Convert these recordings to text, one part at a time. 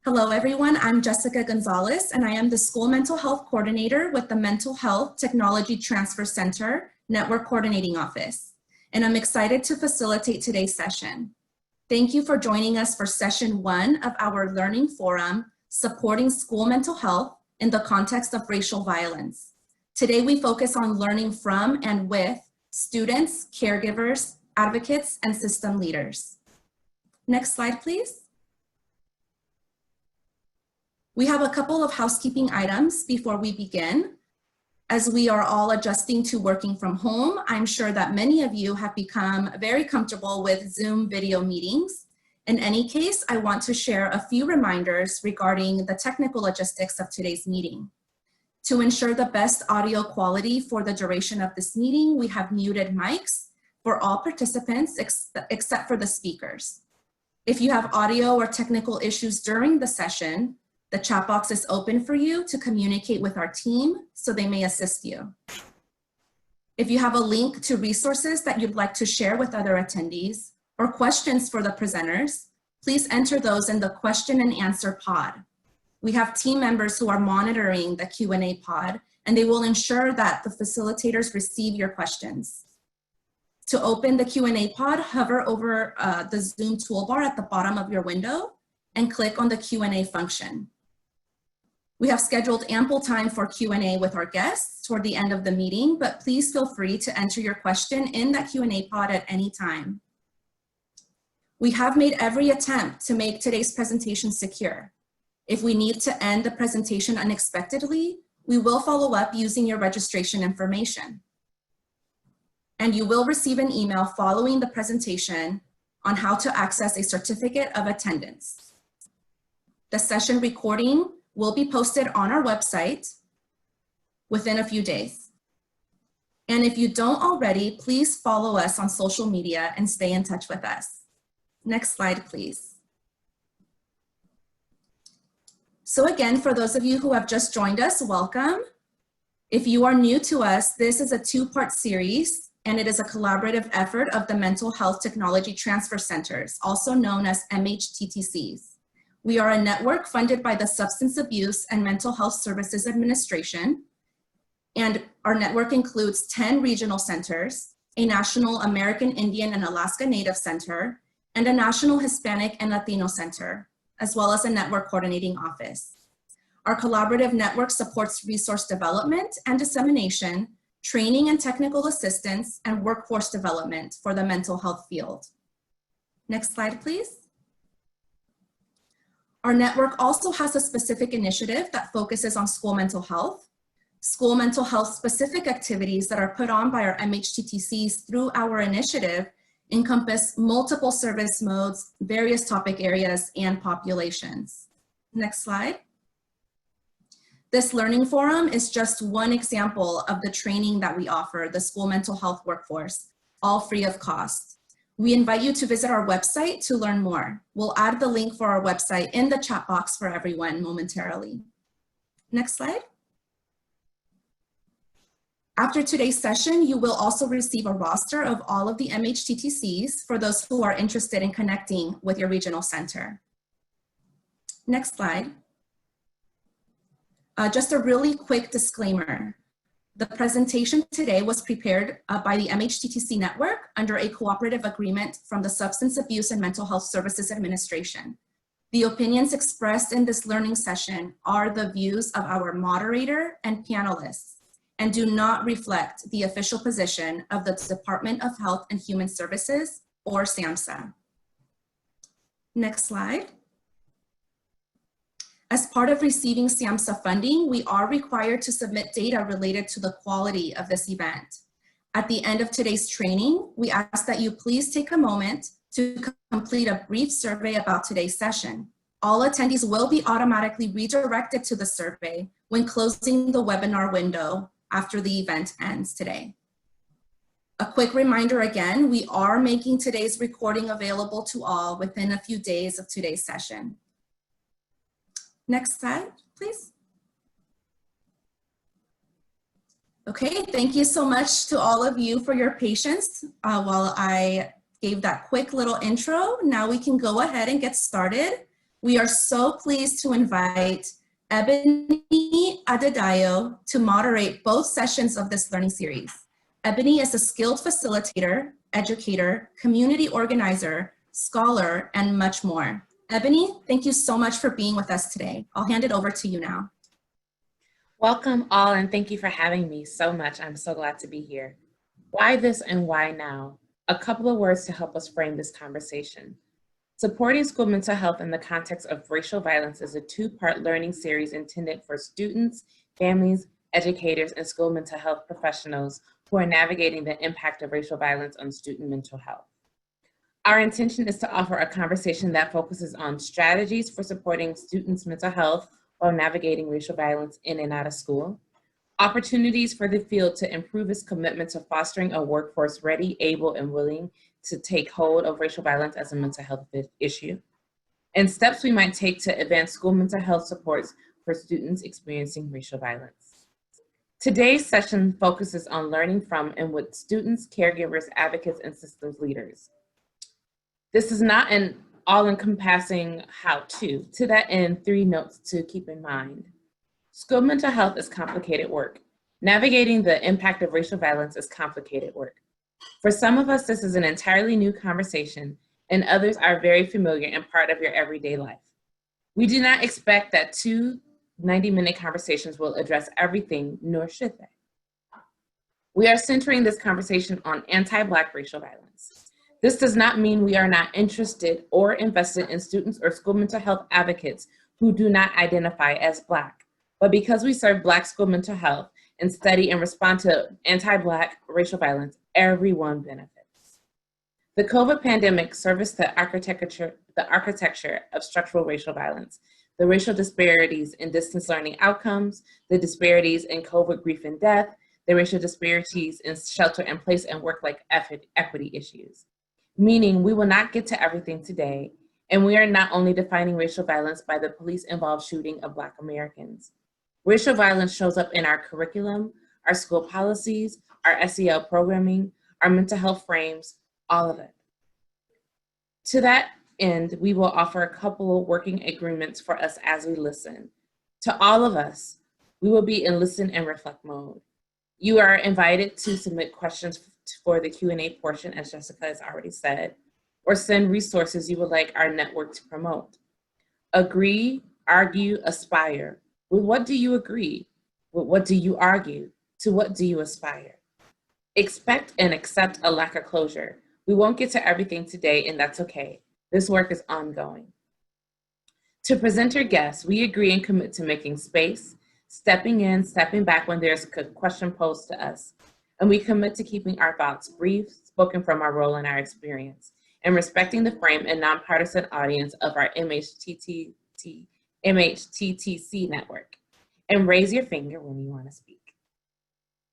Hello everyone, I'm Jessica Gonzalez and I am the School Mental Health Coordinator with the Mental Health Technology Transfer Center Network Coordinating Office, and I'm excited to facilitate today's session. Thank you for joining us for session 1 of our Learning Forum, Supporting School Mental Health in the Context of Racial Violence. Today we focus on learning from and with students, caregivers, advocates, and system leaders. Next slide, please. We have a couple of housekeeping items before we begin. As we are all adjusting to working from home, I'm sure that many of you have become very comfortable with Zoom video meetings. In any case, I want to share a few reminders regarding the technical logistics of today's meeting. To ensure the best audio quality for the duration of this meeting, we have muted mics for all participants except for the speakers. If you have audio or technical issues during the session, the chat box is open for you to communicate with our team so they may assist you. If you have a link to resources that you'd like to share with other attendees or questions for the presenters, please enter those in the question and answer pod. We have team members who are monitoring the Q&A pod, and they will ensure that the facilitators receive your questions. To open the Q&A pod, hover over the Zoom toolbar at the bottom of your window and click on the Q&A function. We have scheduled ample time for Q&A with our guests toward the end of the meeting, but please feel free to enter your question in that Q&A pod at any time. We have made every attempt to make today's presentation secure. If we need to end the presentation unexpectedly, we will follow up using your registration information. And you will receive an email following the presentation on how to access a certificate of attendance. The session recording will be posted on our website within a few days. And if you don't already, please follow us on social media and stay in touch with us. Next slide, please. So again, for those of you who have just joined us, welcome. If you are new to us, this is a 2-part series, and it is a collaborative effort of the Mental Health Technology Transfer Centers, also known as MHTTCs. We are a network funded by the Substance Abuse and Mental Health Services Administration, and our network includes 10 regional centers, a national American Indian and Alaska Native Center, and a national Hispanic and Latino center, as well as a network coordinating office. Our collaborative network supports resource development and dissemination, training and technical assistance, and workforce development for the mental health field. Next slide, please. Our network also has a specific initiative that focuses on school mental health. School mental health specific activities that are put on by our MHTTCs through our initiative encompass multiple service modes, various topic areas, and populations. Next slide. This learning forum is just one example of the training that we offer the school mental health workforce, all free of cost. We invite you to visit our website to learn more. We'll add the link for our website in the chat box for everyone momentarily. Next slide. After today's session, you will also receive a roster of all of the MHTTCs for those who are interested in connecting with your regional center. Next slide. Just a really quick disclaimer. The presentation today was prepared by the MHTTC network under a cooperative agreement from the Substance Abuse and Mental Health Services Administration. The opinions expressed in this learning session are the views of our moderator and panelists and do not reflect the official position of the Department of Health and Human Services or SAMHSA. Next slide. As part of receiving SAMHSA funding, we are required to submit data related to the quality of this event. At the end of today's training, we ask that you please take a moment to complete a brief survey about today's session. All attendees will be automatically redirected to the survey when closing the webinar window after the event ends today. A quick reminder again, we are making today's recording available to all within a few days of today's session. Next slide, please. Okay, thank you so much to all of you for your patience while I gave that quick little intro. Now we can go ahead and get started. We are so pleased to invite Ebony Adedayo to moderate both sessions of this learning series. Ebony is a skilled facilitator, educator, community organizer, scholar, and much more. Ebony, thank you so much for being with us today. I'll hand it over to you now. Welcome all, and thank you for having me so much. I'm so glad to be here. Why this and why now? A couple of words to help us frame this conversation. Supporting school mental health in the context of racial violence is a two-part learning series intended for students, families, educators, and school mental health professionals who are navigating the impact of racial violence on student mental health. Our intention is to offer a conversation that focuses on strategies for supporting students' mental health while navigating racial violence in and out of school, opportunities for the field to improve its commitment to fostering a workforce ready, able, and willing to take hold of racial violence as a mental health issue, and steps we might take to advance school mental health supports for students experiencing racial violence. Today's session focuses on learning from and with students, caregivers, advocates, and systems leaders. This is not an all-encompassing how-to. To that end, 3 notes to keep in mind. School mental health is complicated work. Navigating the impact of racial violence is complicated work. For some of us, this is an entirely new conversation, and others are very familiar and part of your everyday life. We do not expect that 2 90-minute conversations will address everything, nor should they. We are centering this conversation on anti-Black racial violence. This does not mean we are not interested or invested in students or school mental health advocates who do not identify as Black, but because we serve Black school mental health and study and respond to anti-Black racial violence, everyone benefits. The COVID pandemic serviced the architecture of structural racial violence, the racial disparities in distance learning outcomes, the disparities in COVID grief and death, the racial disparities in shelter in place and work-life equity issues. Meaning we will not get to everything today, and we are not only defining racial violence by the police-involved shooting of Black Americans. Racial violence shows up in our curriculum, our school policies, our SEL programming, our mental health frames, all of it. To that end, we will offer a couple of working agreements for us as we listen. To all of us, we will be in listen and reflect mode. You are invited to submit questions for the Q&A portion, as Jessica has already said, or send resources you would like our network to promote. Agree, argue, aspire. With what do you agree? With what do you argue? To what do you aspire? Expect and accept a lack of closure. We won't get to everything today, and that's okay. This work is ongoing. To presenter guests, we agree and commit to making space, stepping in, stepping back when there's a question posed to us. And we commit to keeping our thoughts brief, spoken from our role and our experience, and respecting the frame and nonpartisan audience of our MHTTC network. And raise your finger when you want to speak.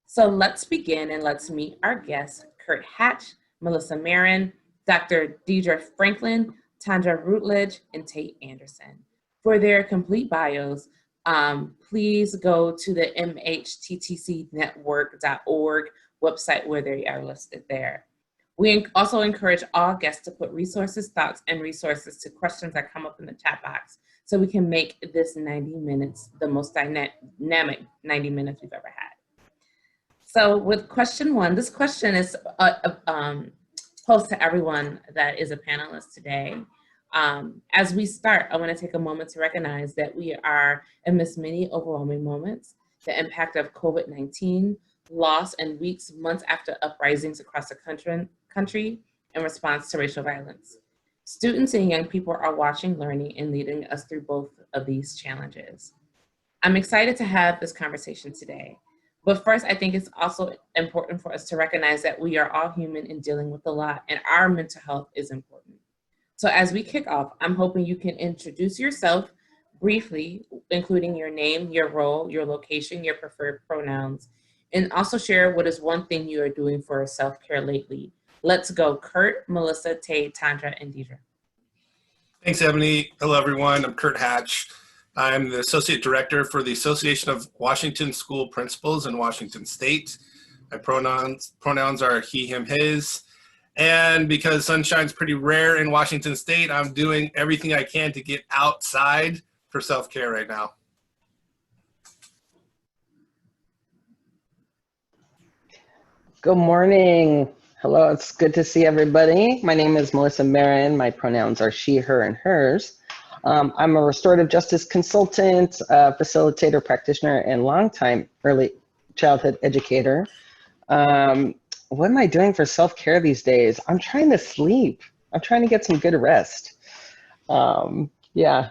So let's begin and let's meet our guests, Kurt Hatch, Melissa Marin, Dr. Deidre Franklin, Tandra Rutledge, and Tate Anderson. For their complete bios, please go to the mhttcnetwork.org website where they are listed there. We also encourage all guests to put resources, thoughts, and resources to questions that come up in the chat box so we can make this 90 minutes the most dynamic 90 minutes we've ever had. So with question 1, this question is posed to everyone that is a panelist today. As we start, I want to take a moment to recognize that we are amidst many overwhelming moments, the impact of COVID-19, loss, and weeks, months after uprisings across the country in response to racial violence. Students and young people are watching, learning, and leading us through both of these challenges. I'm excited to have this conversation today. But first, I think it's also important for us to recognize that we are all human and dealing with a lot, and our mental health is important. So as we kick off, I'm hoping you can introduce yourself briefly, including your name, your role, your location, your preferred pronouns, and also share what is one thing you are doing for self-care lately. Let's go, Kurt, Melissa, Tay, Tandra, and Deidre. Thanks, Ebony. Hello, everyone. I'm Kurt Hatch. I'm the Associate Director for the Association of Washington School Principals in Washington State. My pronouns are he, him, his. And because sunshine's pretty rare in Washington State, I'm doing everything I can to get outside for self-care right now. Good morning. Hello, it's good to see everybody. My name is Melissa Marin. My pronouns are she, her, and hers. I'm a restorative justice consultant, facilitator, practitioner, and longtime early childhood educator. What am I doing for self-care these days? I'm trying to sleep. I'm trying to get some good rest. Yeah.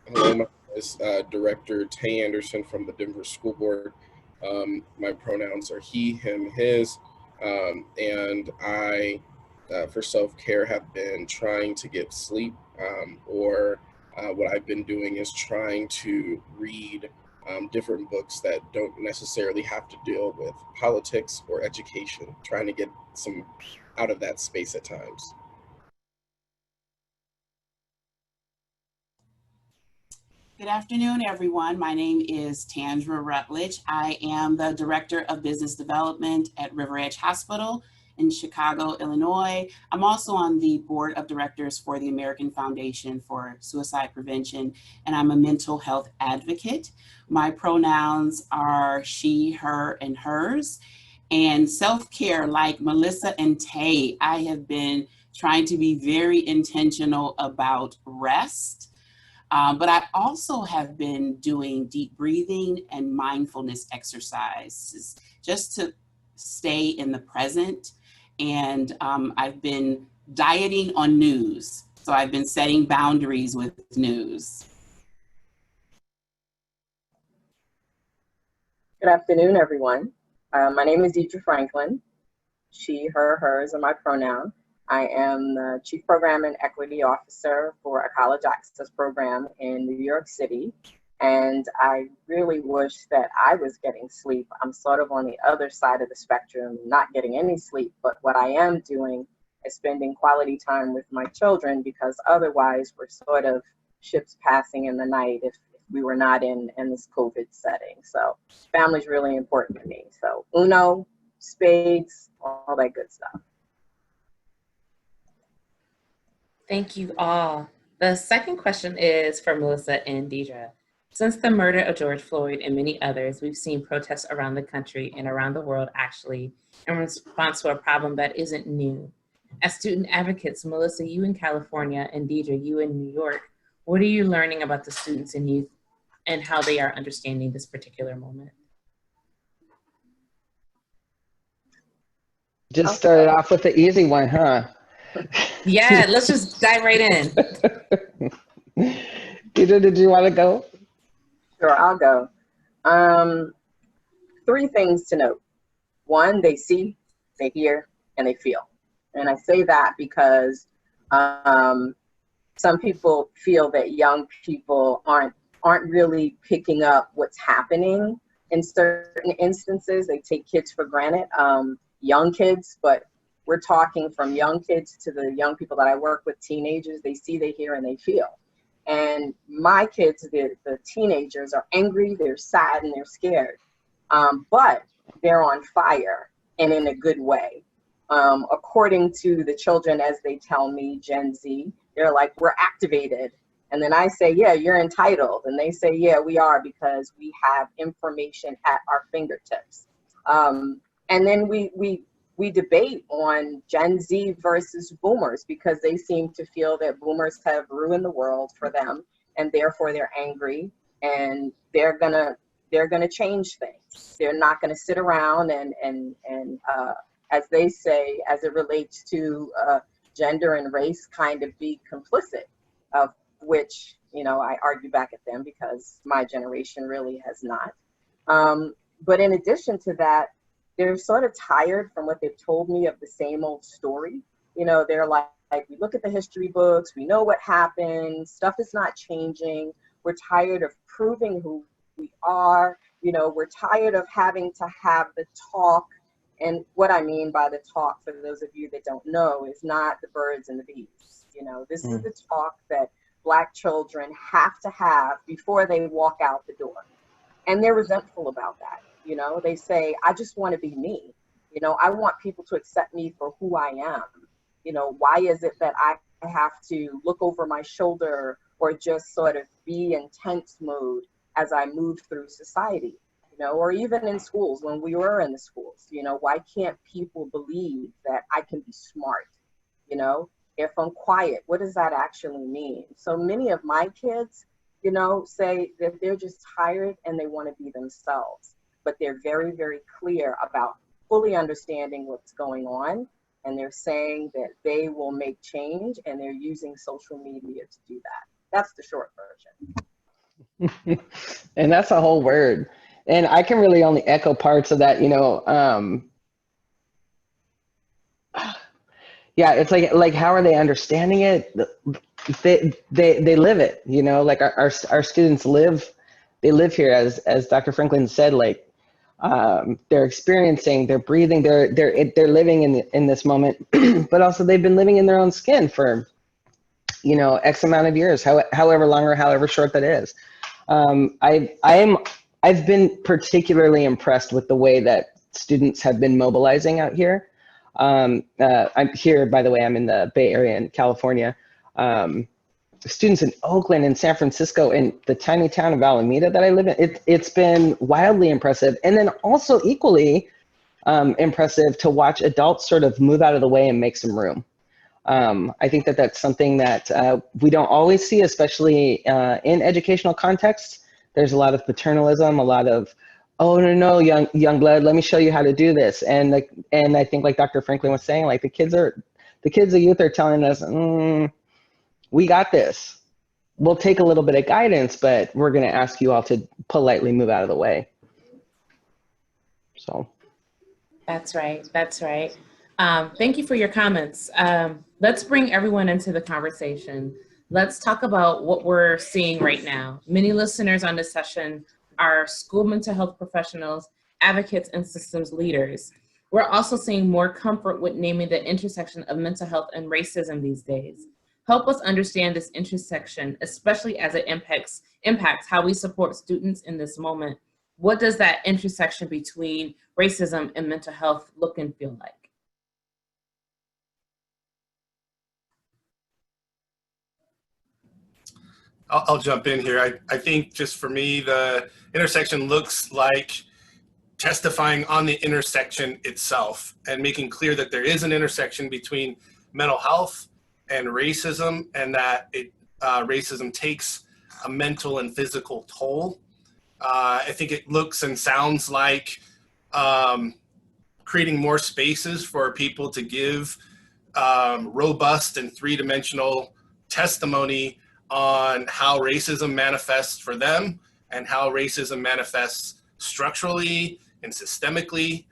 Hello, my name is Director Tay Anderson from the Denver School Board. My pronouns are he, him, his, and I, for self-care, have been trying to get sleep, or what I've been doing is trying to read different books that don't necessarily have to deal with politics or education, trying to get some out of that space at times. Good afternoon, everyone. My name is Tandra Rutledge. I am the Director of Business Development at River Edge Hospital in Chicago, Illinois. I'm also on the Board of Directors for the American Foundation for Suicide Prevention, and I'm a mental health advocate. My pronouns are she, her, and hers. And self-care, like Melissa and Tay, I have been trying to be very intentional about rest. But I also have been doing deep breathing and mindfulness exercises just to stay in the present. And I've been dieting on news. So I've been setting boundaries with news. Good afternoon, everyone. My name is Deidre Franklin. She, her, hers are my pronoun. I am the Chief Program and Equity Officer for a college access program in New York City. And I really wish that I was getting sleep. I'm sort of on the other side of the spectrum, not getting any sleep. But what I am doing is spending quality time with my children, because otherwise we're sort of ships passing in the night if we were not in this COVID setting. So family's really important to me. So Uno, spades, all that good stuff. Thank you all. The second question is for Melissa and Deidre. Since the murder of George Floyd and many others, we've seen protests around the country and around the world actually in response to a problem that isn't new. As student advocates, Melissa, you in California, and Deidre, you in New York, what are you learning about the students and youth and how they are understanding this particular moment? Just started off with the easy one, huh? Yeah, let's just dive right in. Deidre, did you want to go? Sure, I'll go. 3 things to note. 1, they see, they hear, and they feel. And I say that because some people feel that young people aren't really picking up what's happening in certain instances. They take kids for granted, young kids, but we're talking from young kids to the young people that I work with, teenagers. They see, they hear, and they feel. And my kids, the teenagers, are angry, they're sad, and they're scared. But they're on fire, and in a good way. According to the children, as they tell me, Gen Z, they're like, we're activated. And then I say, yeah, you're entitled. And they say, yeah, we are, because we have information at our fingertips. And then we debate on Gen Z versus boomers, because they seem to feel that boomers have ruined the world for them, and therefore they're angry, and they're gonna change things. They're not gonna sit around and as they say, as it relates to gender and race, kind of be complicit, of which, you know, I argue back at them, because my generation really has not. But in addition to that, they're sort of tired from what they've told me of the same old story. You know, they're like, we look at the history books, we know what happened, stuff is not changing. We're tired of proving who we are. You know, we're tired of having to have the talk. And what I mean by the talk, for those of you that don't know, is not the birds and the bees. You know, this is the talk that Black children have to have before they walk out the door. And they're resentful about that. You know, they say, I just want to be me. You know, I want people to accept me for who I am. You know, why is it that I have to look over my shoulder or just sort of be in tense mode as I move through society? You know, or even in schools, when we were in the schools, you know, why can't people believe that I can be smart? You know, if I'm quiet, what does that actually mean? So many of my kids, you know, say that they're just tired and they want to be themselves, but they're very, very clear about fully understanding what's going on. And they're saying that they will make change, and they're using social media to do that. That's the short version. And that's a whole word. And I can really only echo parts of that, you know. Yeah, it's like how are they understanding it? They live it, you know, like our students live here, as Dr. Franklin said, like they're experiencing, they're breathing, they're living in this moment, but also they've been living in their own skin for, you know, X amount of years, however long or however short that is. I've been particularly impressed with the way that students have been mobilizing out here. I'm here, by the way, I'm in the Bay Area in California. Students in Oakland and San Francisco and the tiny town of Alameda that I live in, it's been wildly impressive. And then also equally impressive to watch adults sort of move out of the way and make some room. I think that that's something that we don't always see, especially in educational contexts. There's a lot of paternalism, a lot of, oh, no, young blood, let me show you how to do this. And I think, like Dr. Franklin was saying, like the youth are telling us, we got this. We'll take a little bit of guidance, but we're going to ask you all to politely move out of the way. So. That's right. That's right. Thank you for your comments. Let's bring everyone into the conversation. Let's talk about what we're seeing right now. Many listeners on this session are school mental health professionals, advocates, and systems leaders. We're also seeing more comfort with naming the intersection of mental health and racism these days. Help us understand this intersection, especially as it impacts how we support students in this moment. What does that intersection between racism and mental health look and feel like? I'll jump in here. I think just for me, the intersection looks like testifying on the intersection itself and making clear that there is an intersection between mental health and racism, and that racism takes a mental and physical toll. I think it looks and sounds like creating more spaces for people to give robust and three-dimensional testimony on how racism manifests for them and how racism manifests structurally and systemically.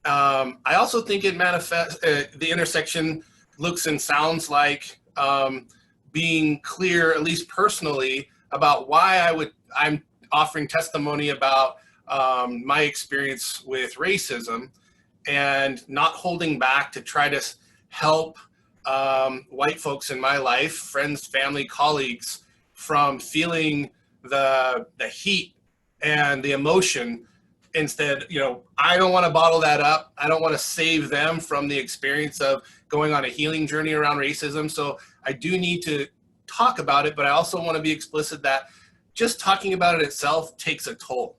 I also think it manifests, the intersection looks and sounds like being clear, at least personally, about why I'm offering testimony about my experience with racism, and not holding back to try to help white folks in my life, friends, family, colleagues, from feeling the heat and the emotion. Instead, you know, I don't want to bottle that up. I don't want to save them from the experience of going on a healing journey around racism. So I do need to talk about it, but I also want to be explicit that just talking about it itself takes a toll.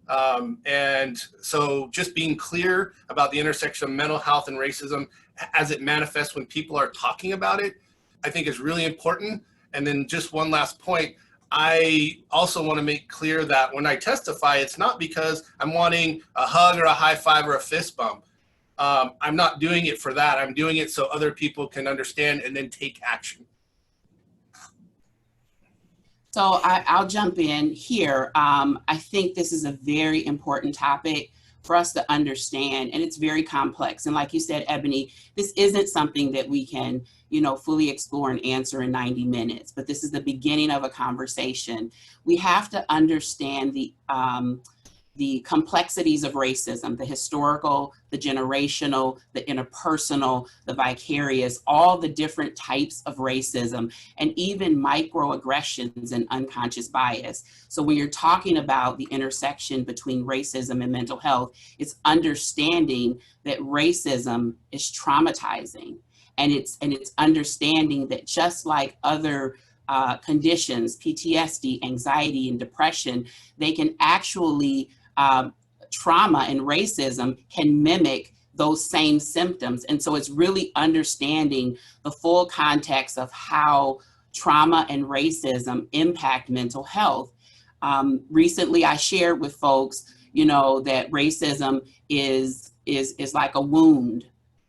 And so just being clear about the intersection of mental health and racism as it manifests when people are talking about it, I think is really important. And then just one last point, I also want to make clear that when I testify, it's not because I'm wanting a hug or a high five or a fist bump. I'm not doing it for that. I'm doing it so other people can understand and then take action. So I'll jump in here. I think this is a very important topic for us to understand, and it's very complex. And like you said, Ebony, this isn't something that we can, you know, fully explore and answer in 90 minutes, but this is the beginning of a conversation. We have to understand the the complexities of racism, the historical, the generational, the interpersonal, the vicarious, all the different types of racism, and even microaggressions and unconscious bias. So when you're talking about the intersection between racism and mental health, it's understanding that racism is traumatizing. And it's understanding that just like other conditions, PTSD, anxiety, and depression, they can actually, trauma and racism can mimic those same symptoms. And so it's really understanding the full context of how trauma and racism impact mental health. Recently, I shared with folks, that racism is like a wound.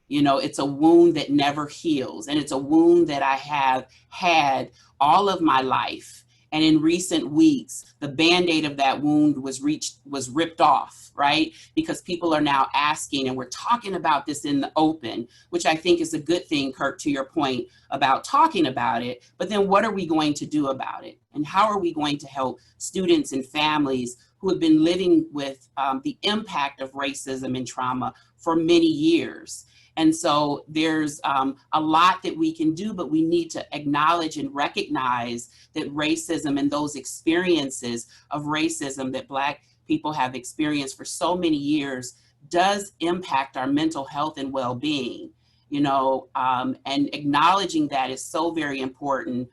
It's a wound that never heals. And it's a wound that I have had all of my life. And in recent weeks, the Band-Aid of that wound was ripped off, right? Because people are now asking, and we're talking about this in the open, which I think is a good thing, Kurt, to your point about talking about it. But then what are we going to do about it? And how are we going to help students and families who have been living with the impact of racism and trauma for many years? And so there's a lot that we can do, but we need to acknowledge and recognize that racism and those experiences of racism that Black people have experienced for so many years does impact our mental health and well-being, and acknowledging that is so very important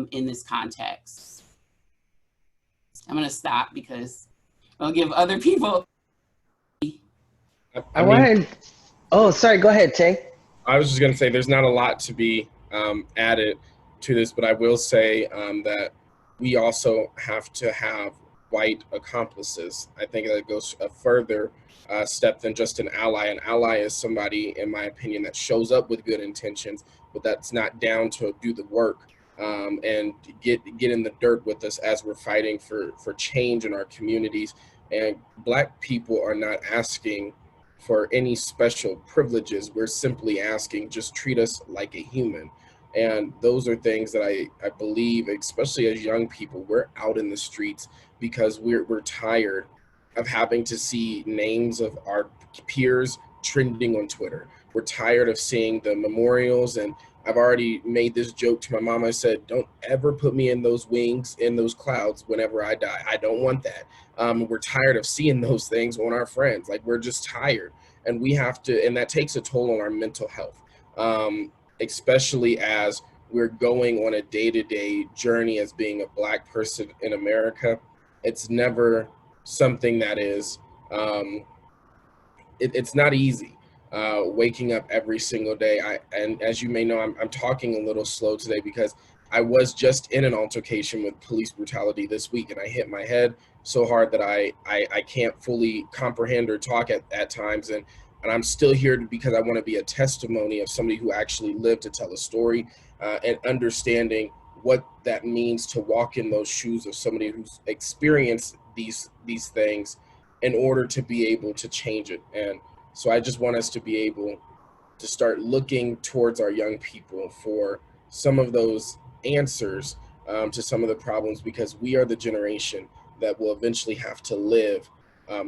in this context. I'm gonna stop because I'll give other people. Oh, sorry, go ahead, Tay. I was just going to say there's not a lot to be added to this, but I will say that we also have to have white accomplices. I think that goes a further step than just an ally. An ally is somebody, in my opinion, that shows up with good intentions, but that's not down to do the work and get in the dirt with us as we're fighting for change in our communities. And Black people are not asking for any special privileges. We're simply asking, just treat us like a human. And those are things that I believe, especially as young people, we're out in the streets because we're tired of having to see names of our peers trending on Twitter. We're tired of seeing the memorials, and I've already made this joke to my mom. I said, don't ever put me in those wings, in those clouds whenever I die. I don't want that. We're tired of seeing those things on our friends. Like, we're just tired, and we have to, and that takes a toll on our mental health, especially as we're going on a day-to-day journey as being a Black person in America. It's never something that is, it's not easy. Waking up every single day. And as you may know, I'm talking a little slow today because I was just in an altercation with police brutality this week, and I hit my head so hard that I can't fully comprehend or talk at times. And I'm still here because I want to be a testimony of somebody who actually lived to tell a story and understanding what that means to walk in those shoes of somebody who's experienced these things in order to be able to change it. And so I just want us to be able to start looking towards our young people for some of those answers to some of the problems, because we are the generation that will eventually have to live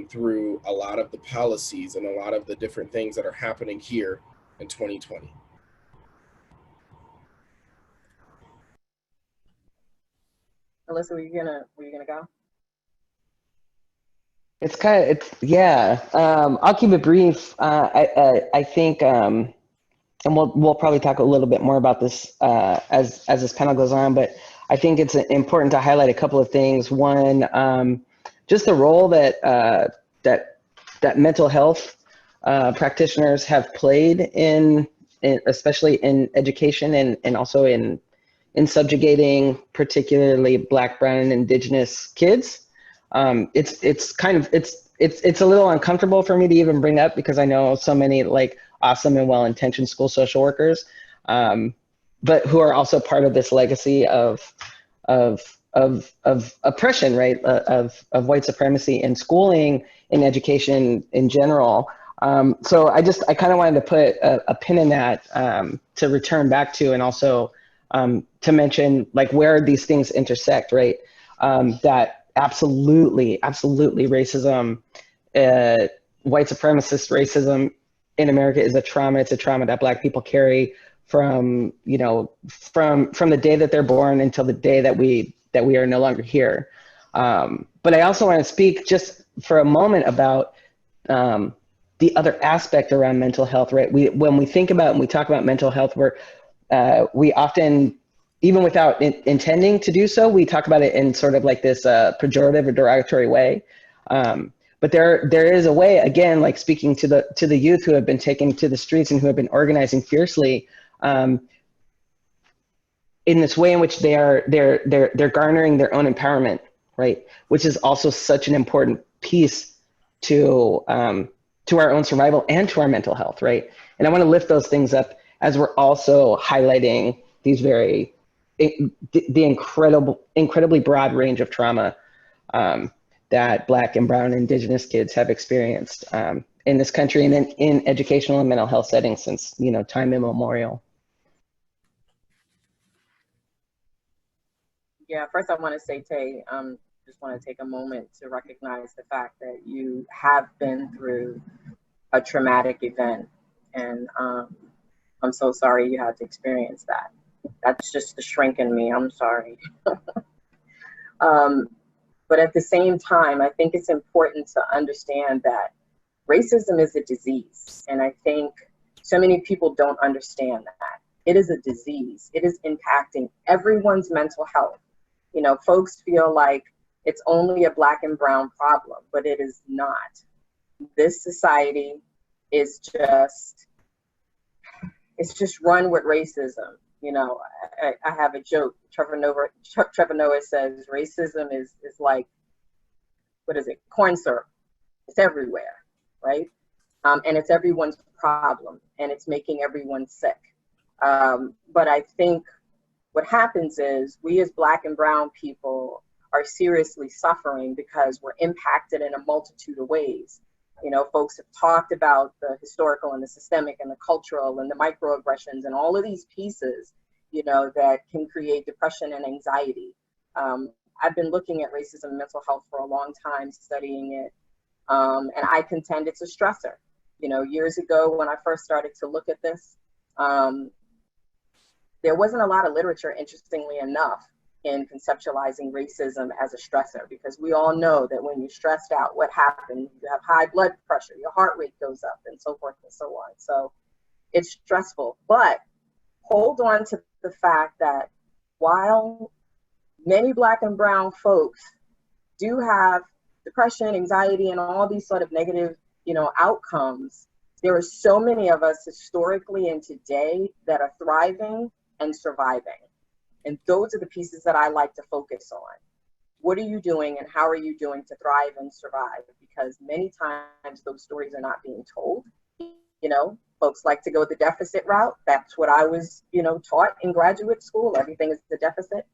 through a lot of the policies and a lot of the different things that are happening here in 2020. Alyssa, were you gonna go? I'll keep it brief. I think, and we'll probably talk a little bit more about this as this panel goes on, but I think it's important to highlight a couple of things. One, just the role that mental health practitioners have played in especially in education and also in subjugating particularly Black, Brown, and Indigenous kids. It's a little uncomfortable for me to even bring up because I know so many like awesome and well-intentioned school social workers, but who are also part of this legacy of oppression, right? Of white supremacy in schooling, in education in general. So I kind of wanted to put a pin in that to return back to, and also to mention like where these things intersect, right? That absolutely racism, white supremacist racism in America is a trauma. It's a trauma that Black people carry from, you know, from the day that they're born until the day that we are no longer here. But I also want to speak just for a moment about the other aspect around mental health, right? When we think about and we talk about mental health, we often, even without intending to do so, we talk about it in sort of like this pejorative or derogatory way. But there is a way, again, like speaking to the youth who have been taken to the streets and who have been organizing fiercely, in this way in which they're garnering their own empowerment, right? Which is also such an important piece to our own survival and to our mental health, right? And I want to lift those things up as we're also highlighting these the incredibly broad range of trauma that Black and Brown and Indigenous kids have experienced in this country and in educational and mental health settings since, you know, time immemorial. Yeah, first I want to say, Tay, just want to take a moment to recognize the fact that you have been through a traumatic event, and I'm so sorry you had to experience that. That's just the shrink in me. I'm sorry. But at the same time, I think it's important to understand that racism is a disease, and I think so many people don't understand that. It is a disease. It is impacting everyone's mental health. You know, folks feel like it's only a Black and Brown problem, but it is not. This society is just run with racism. You know, I have a joke. Trevor Noah says racism is like, what is it? Corn syrup. It's everywhere, right? And it's everyone's problem, and it's making everyone sick. But I think what happens is we as Black and Brown people are seriously suffering because we're impacted in a multitude of ways. You know, folks have talked about the historical and the systemic and the cultural and the microaggressions and all of these pieces, you know, that can create depression and anxiety. I've been looking at racism and mental health for a long time, studying it, and I contend it's a stressor. You know, years ago when I first started to look at this, there wasn't a lot of literature, interestingly enough, in conceptualizing racism as a stressor, because we all know that when you're stressed out, what happens? You have high blood pressure, your heart rate goes up, and so forth and so on. So it's stressful, but hold on to the fact that while many Black and Brown folks do have depression, anxiety, and all these sort of negative, you know, outcomes, there are so many of us historically and today that are thriving and surviving. And those are the pieces that I like to focus on. What are you doing and how are you doing to thrive and survive? Because many times those stories are not being told. You know, folks like to go the deficit route. That's what I was, you know, taught in graduate school. Everything is the deficit.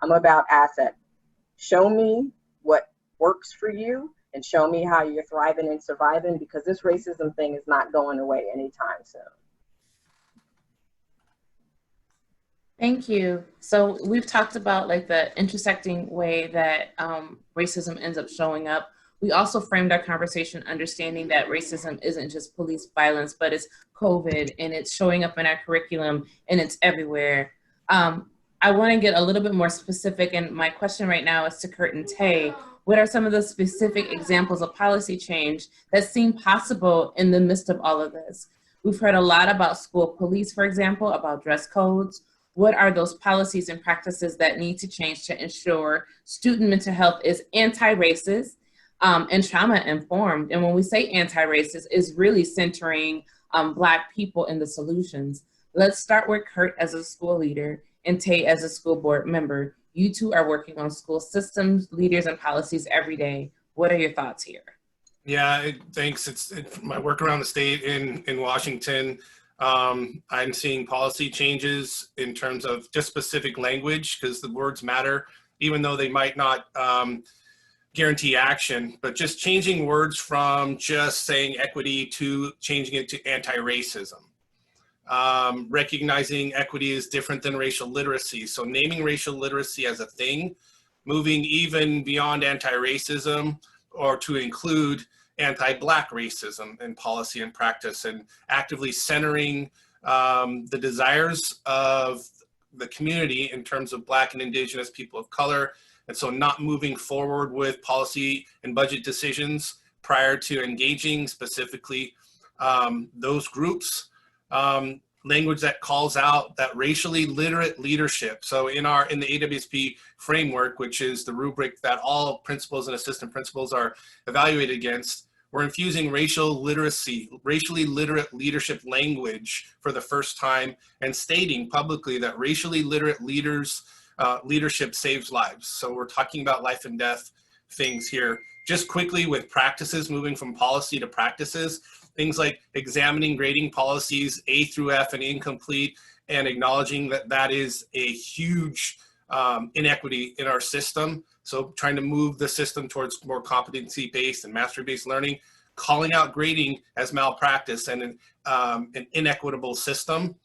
I'm about asset. Show me what works for you and show me how you're thriving and surviving, because this racism thing is not going away anytime soon. Thank you. So we've talked about like the intersecting way that racism ends up showing up. We also framed our conversation understanding that racism isn't just police violence, but it's COVID and it's showing up in our curriculum and it's everywhere. I want to get a little bit more specific, and my question right now is to Kurt and Tay. What are some of the specific examples of policy change that seem possible in the midst of all of this? We've heard a lot about school police, for example, about dress codes. What are those policies and practices that need to change to ensure student mental health is anti-racist and trauma-informed? And when we say anti-racist, it's really centering Black people in the solutions. Let's start with Kurt as a school leader and Tay as a school board member. You two are working on school systems, leaders, and policies every day. What are your thoughts here? Yeah, thanks. It's my work around the state in Washington. I'm seeing policy changes in terms of just specific language, because the words matter, even though they might not guarantee action, but just changing words from just saying equity to changing it to anti-racism. Recognizing equity is different than racial literacy. So naming racial literacy as a thing moving even beyond anti-racism or to include anti-Black racism in policy and practice, and actively centering the desires of the community in terms of Black and Indigenous people of color. And so not moving forward with policy and budget decisions prior to engaging specifically those groups. Language that calls out that racially literate leadership. So in the AWSP framework, which is the rubric that all principals and assistant principals are evaluated against, we're infusing racial literacy, racially literate leadership language for the first time, and stating publicly that racially literate leadership saves lives. So we're talking about life and death things here. Just quickly with practices, moving from policy to practices, things like examining grading policies A through F and incomplete, and acknowledging that that is a huge inequity in our system. So trying to move the system towards more competency-based and mastery-based learning, calling out grading as malpractice and an inequitable system.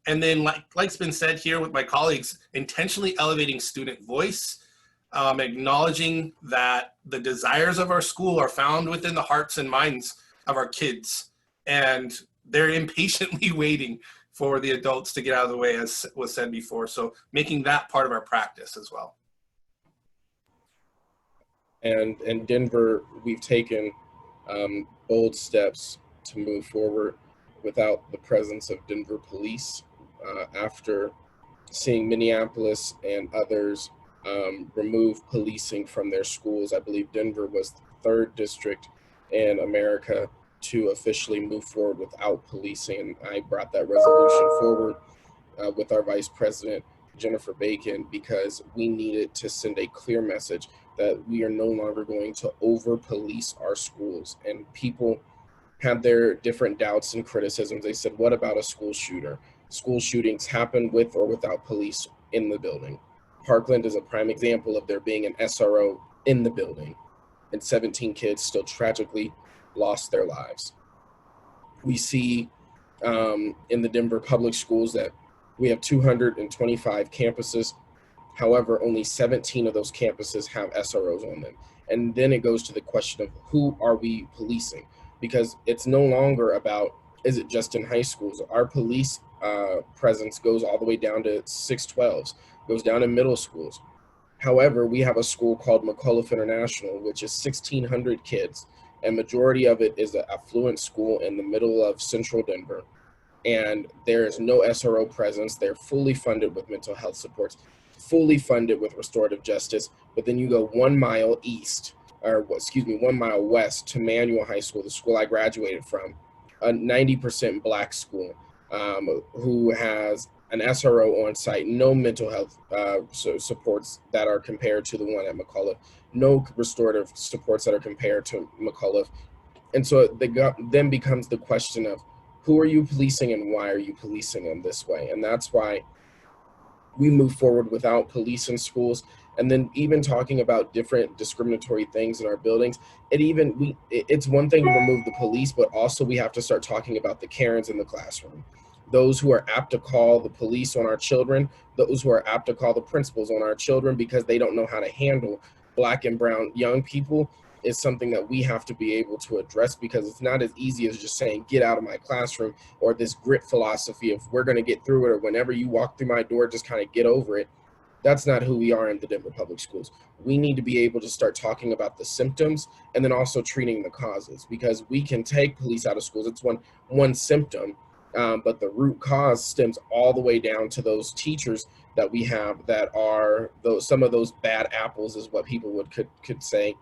And then like's been said here with my colleagues, intentionally elevating student voice, acknowledging that the desires of our school are found within the hearts and minds of our kids, and they're impatiently waiting for the adults to get out of the way, as was said before. So making that part of our practice as well. And in Denver, we've taken bold steps to move forward without the presence of Denver police. After seeing Minneapolis and others remove policing from their schools, I believe Denver was the third district in America to officially move forward without policing. And I brought that resolution forward with our Vice President, Jennifer Bacon, because we needed to send a clear message that we are no longer going to over-police our schools. And people had their different doubts and criticisms. They said, what about a school shooter? School shootings happen with or without police in the building. Parkland is a prime example of there being an SRO in the building, and 17 kids still tragically lost their lives. We see in the Denver public schools that we have 225 campuses. However, only 17 of those campuses have SROs on them. And then it goes to the question of who are we policing? Because it's no longer about, is it just in high schools? Our police presence goes all the way down to 612s, goes down in middle schools. However, we have a school called McAuliffe International, which is 1,600 kids, and majority of it is an affluent school in the middle of central Denver. And there is no SRO presence. They're fully funded with mental health supports, fully funded with restorative justice. But then you go 1 mile east, or 1 mile west to Manual High School, the school I graduated from, a 90% Black school, who has an SRO on site, no mental health supports that are compared to the one at McAuliffe, no restorative supports that are compared to McAuliffe. And so then becomes the question of who are you policing and why are you policing them this way? And that's why we move forward without police in schools. And then even talking about different discriminatory things in our buildings, it's one thing to remove the police, but also we have to start talking about the Karens in the classroom. Those who are apt to call the police on our children, those who are apt to call the principals on our children because they don't know how to handle Black and brown young people, is something that we have to be able to address, because it's not as easy as just saying, get out of my classroom, or this grit philosophy of we're gonna get through it, or whenever you walk through my door, just kind of get over it. That's not who we are in the Denver public schools. We need to be able to start talking about the symptoms and then also treating the causes, because we can take police out of schools. It's one symptom, but the root cause stems all the way down to those teachers that we have that are some of those bad apples, is what people could say,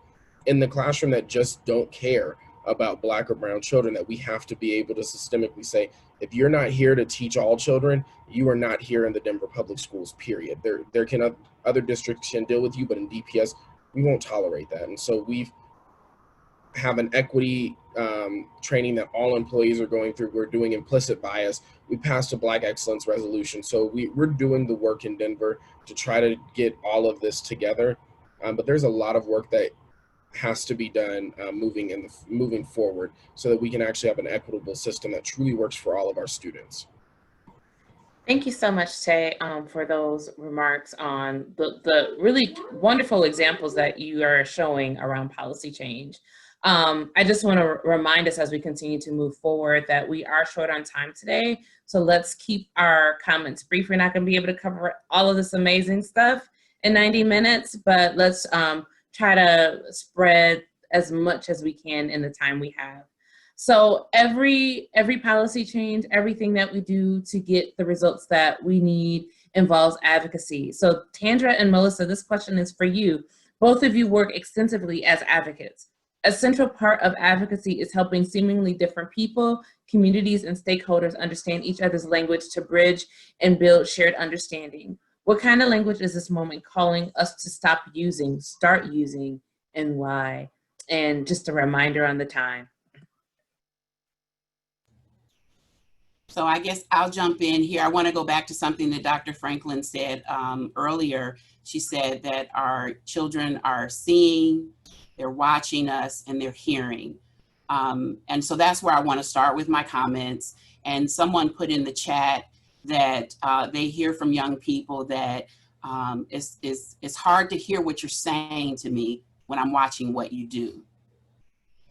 in the classroom, that just don't care about Black or brown children, that we have to be able to systemically say, if you're not here to teach all children, you are not here in the Denver public schools, period. Other districts can deal with you, but in DPS, we won't tolerate that. And so we have an equity training that all employees are going through. We're doing implicit bias. We passed a Black Excellence resolution. So we're doing the work in Denver to try to get all of this together. But there's a lot of work that has to be done moving forward, so that we can actually have an equitable system that truly works for all of our students. Thank you so much, Tay, for those remarks on the really wonderful examples that you are showing around policy change. I just want to remind us as we continue to move forward that we are short on time today. So let's keep our comments brief. We're not going to be able to cover all of this amazing stuff in 90 minutes, but let's try to spread as much as we can in the time we have. So every policy change, everything that we do to get the results that we need involves advocacy. So Tandra and Melissa, this question is for you. Both of you work extensively as advocates. A central part of advocacy is helping seemingly different people, communities, and stakeholders understand each other's language to bridge and build shared understanding. What kind of language is this moment calling us to stop using, start using, and why? And just a reminder on the time. So I guess I'll jump in here. I want to go back to something that Dr. Franklin said earlier. She said that our children are seeing, they're watching us, and they're hearing. And so that's where I want to start with my comments. And someone put in the chat that they hear from young people that it's hard to hear what you're saying to me when I'm watching what you do.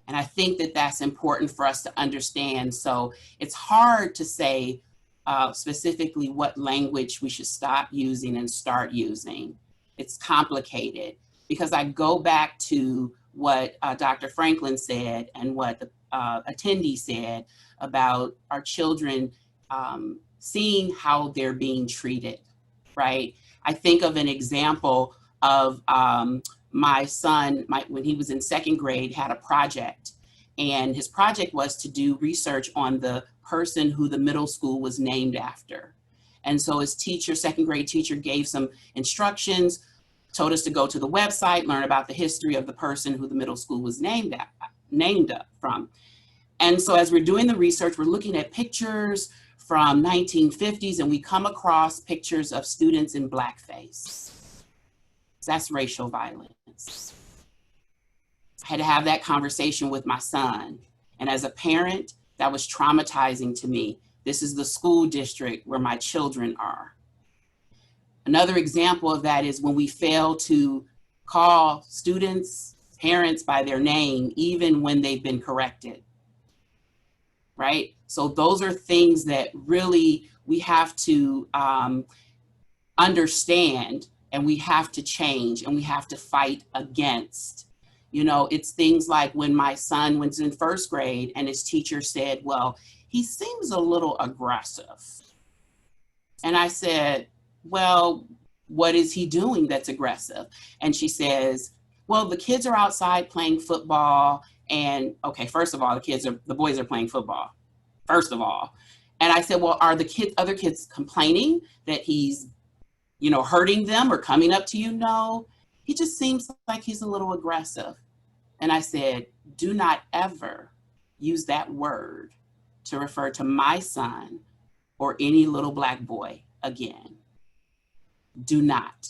And I think that that's important for us to understand. So it's hard to say specifically what language we should stop using and start using. It's complicated because I go back to what Dr. Franklin said and what the attendee said about our children seeing how they're being treated, right? I think of an example of my son, when he was in second grade, had a project, and his project was to do research on the person who the middle school was named after. And so his teacher, second grade teacher, gave some instructions, told us to go to the website, learn about the history of the person who the middle school was named from. And so as we're doing the research, we're looking at pictures from 1950s, and we come across pictures of students in blackface. That's racial violence. I had to have that conversation with my son. And as a parent, that was traumatizing to me. This is the school district where my children are. Another example of that is when we fail to call students, parents by their name, even when they've been corrected, right? So those are things that really we have to understand, and we have to change, and we have to fight against. You know, it's things like when my son was in first grade and his teacher said, well, he seems a little aggressive. And I said, well, what is he doing that's aggressive? And she says, well, the kids are outside playing football. And okay, first of all, the boys are playing football, first of all. And I said, well, are the other kids complaining that he's, you know, hurting them or coming up to you? No, he just seems like he's a little aggressive. And I said, do not ever use that word to refer to my son or any little black boy again. Do not.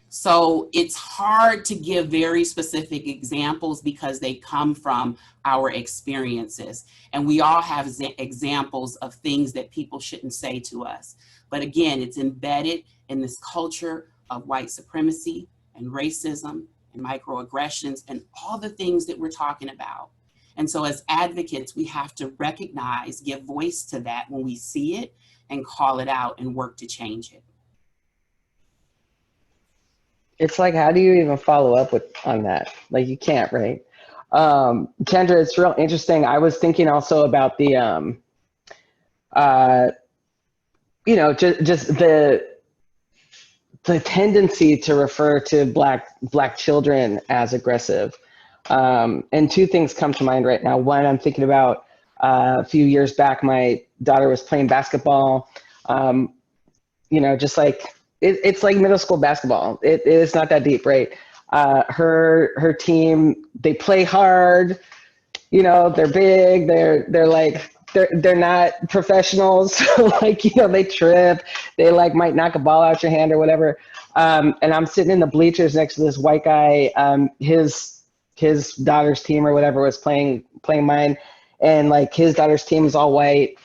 So it's hard to give very specific examples because they come from our experiences. And we all have examples of things that people shouldn't say to us. But again, it's embedded in this culture of white supremacy and racism and microaggressions and all the things that we're talking about. And so as advocates, we have to recognize, give voice to that when we see it and call it out and work to change it. It's like, how do you even follow up on that? Like, you can't, right? Tandra, it's real interesting. I was thinking also about the, you know, just the tendency to refer to black children as aggressive. And two things come to mind right now. One, I'm thinking about a few years back, my daughter was playing basketball, you know, just like, it's like middle school basketball. It's not that deep, right? Her team, they play hard, you know, they're big, they're not professionals. So like, you know, they trip, they like might knock a ball out your hand or whatever. And I'm sitting in the bleachers next to this white guy, his daughter's team or whatever was playing mine. And like his daughter's team is all white.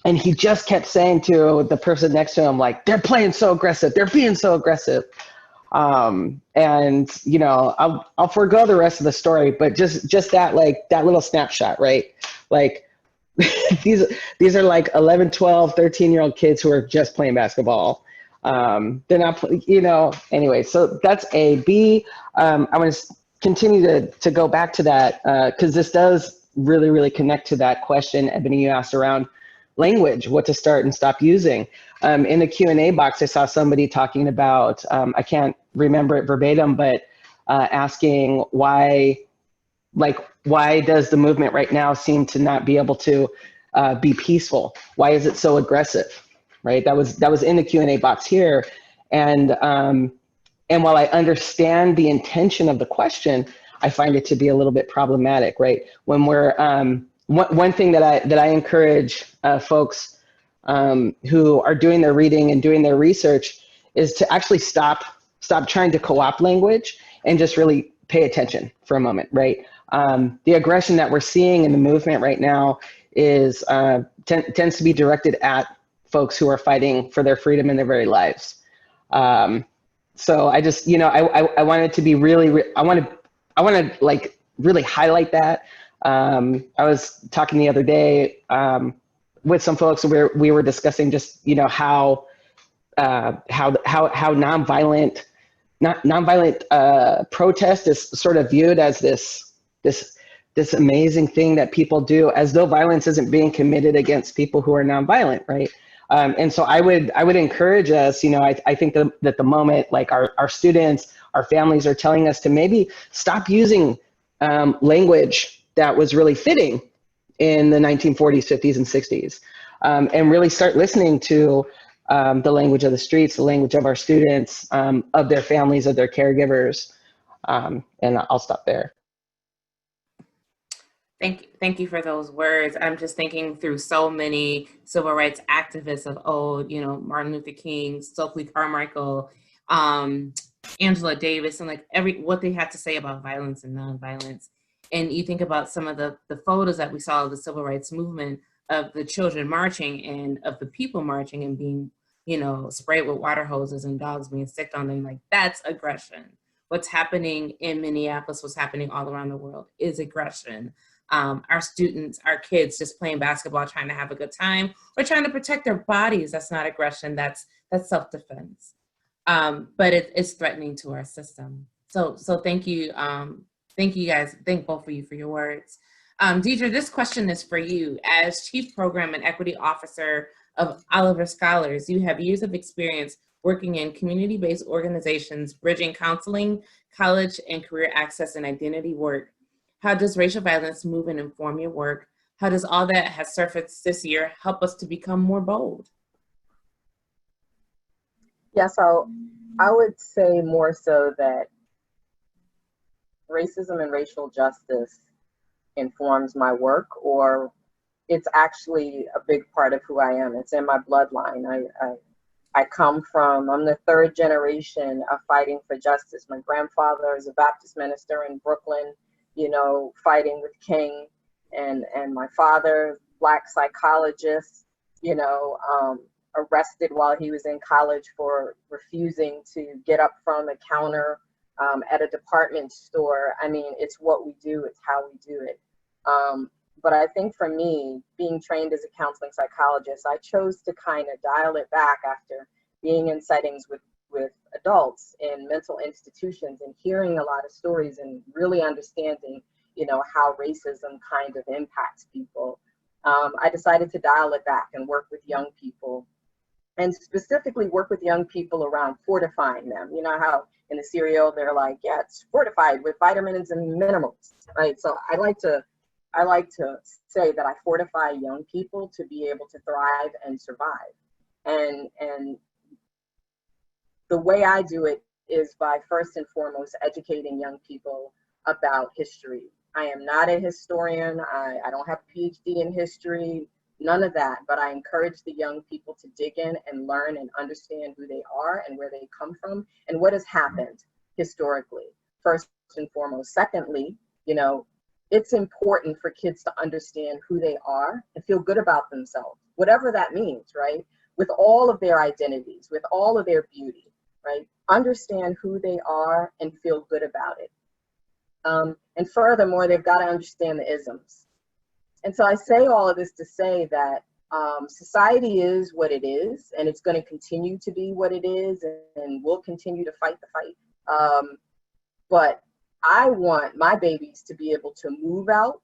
And he just kept saying to the person next to him, like, they're playing so aggressive, they're being so aggressive. And you know, I'll forego the rest of the story, but just that, like, that little snapshot, right? Like, these are like 11, 12, 13-year-old kids who are just playing basketball. They're not, you know, anyway, so that's A. B, I want to continue to go back to that, because this does really, really connect to that question, Ebony, you asked around language, what to start and stop using. In the Q&A box, I saw somebody talking about, I can't remember it verbatim, but asking why does the movement right now seem to not be able to be peaceful? Why is it so aggressive, right? That was in the Q&A box here. And while I understand the intention of the question, I find it to be a little bit problematic, right? When we're, one thing that I encourage folks who are doing their reading and doing their research is to actually stop trying to co-opt language and just really pay attention for a moment, right? The aggression that we're seeing in the movement right now is tends to be directed at folks who are fighting for their freedom in their very lives. So I just, you know, I wanted to be really, I want to like really highlight that. I was talking the other day with some folks where we were discussing just, you know, how nonviolent protest is sort of viewed as this amazing thing that people do, as though violence isn't being committed against people who are nonviolent, right? And so I would encourage us, you know, I think that the moment, like our students, our families are telling us to maybe stop using language that was really fitting in the 1940s, 50s, and 60s, and really start listening to the language of the streets, the language of our students, of their families, of their caregivers. And I'll stop there. Thank you for those words. I'm just thinking through so many civil rights activists of old, you know, Martin Luther King, Stokely Carmichael, Angela Davis, and like what they had to say about violence and nonviolence. And you think about some of the photos that we saw of the civil rights movement, of the children marching and of the people marching and being, you know, sprayed with water hoses and dogs being sicked on them. Like, that's aggression. What's happening in Minneapolis, what's happening all around the world is aggression. Our students, our kids just playing basketball, trying to have a good time, or trying to protect their bodies. That's not aggression, that's self-defense. But it's threatening to our system. So thank you. Thank you guys, thank both of you for your words. Deidre, this question is for you. As Chief Program and Equity Officer of Oliver Scholars, you have years of experience working in community-based organizations, bridging counseling, college and career access, and identity work. How does racial violence move and inform your work? How does all that has surfaced this year help us to become more bold? Yeah, so I would say more so that racism and racial justice informs my work, or it's actually a big part of who I am. It's in my bloodline. I come from, I'm the third generation of fighting for justice. My grandfather is a Baptist minister in Brooklyn, you know, fighting with King, and my father, Black psychologist, you know, arrested while he was in college for refusing to get up from a counter at a department store. I mean, it's what we do, it's how we do it. But I think for me, being trained as a counseling psychologist, I chose to kind of dial it back after being in settings with adults in mental institutions and hearing a lot of stories and really understanding, you know, how racism kind of impacts people. I decided to dial it back and work with young people, and specifically work with young people around fortifying them. You know how in the cereal they're like, yeah, it's fortified with vitamins and minerals, right? So I like to say that I fortify young people to be able to thrive and survive. And the way I do it is by first and foremost educating young people about history. I am not a historian. I don't have a PhD in history, none of that, but I encourage the young people to dig in and learn and understand who they are and where they come from and what has happened historically, first and foremost. Secondly, you know, it's important for kids to understand who they are and feel good about themselves. whatever that means, right? With all of their identities, with all of their beauty, right? Understand who they are and feel good about it. And furthermore, they've got to understand the isms. And so I say all of this to say that society is what it is, and it's going to continue to be what it is, and we'll continue to fight the fight. But I want my babies to be able to move out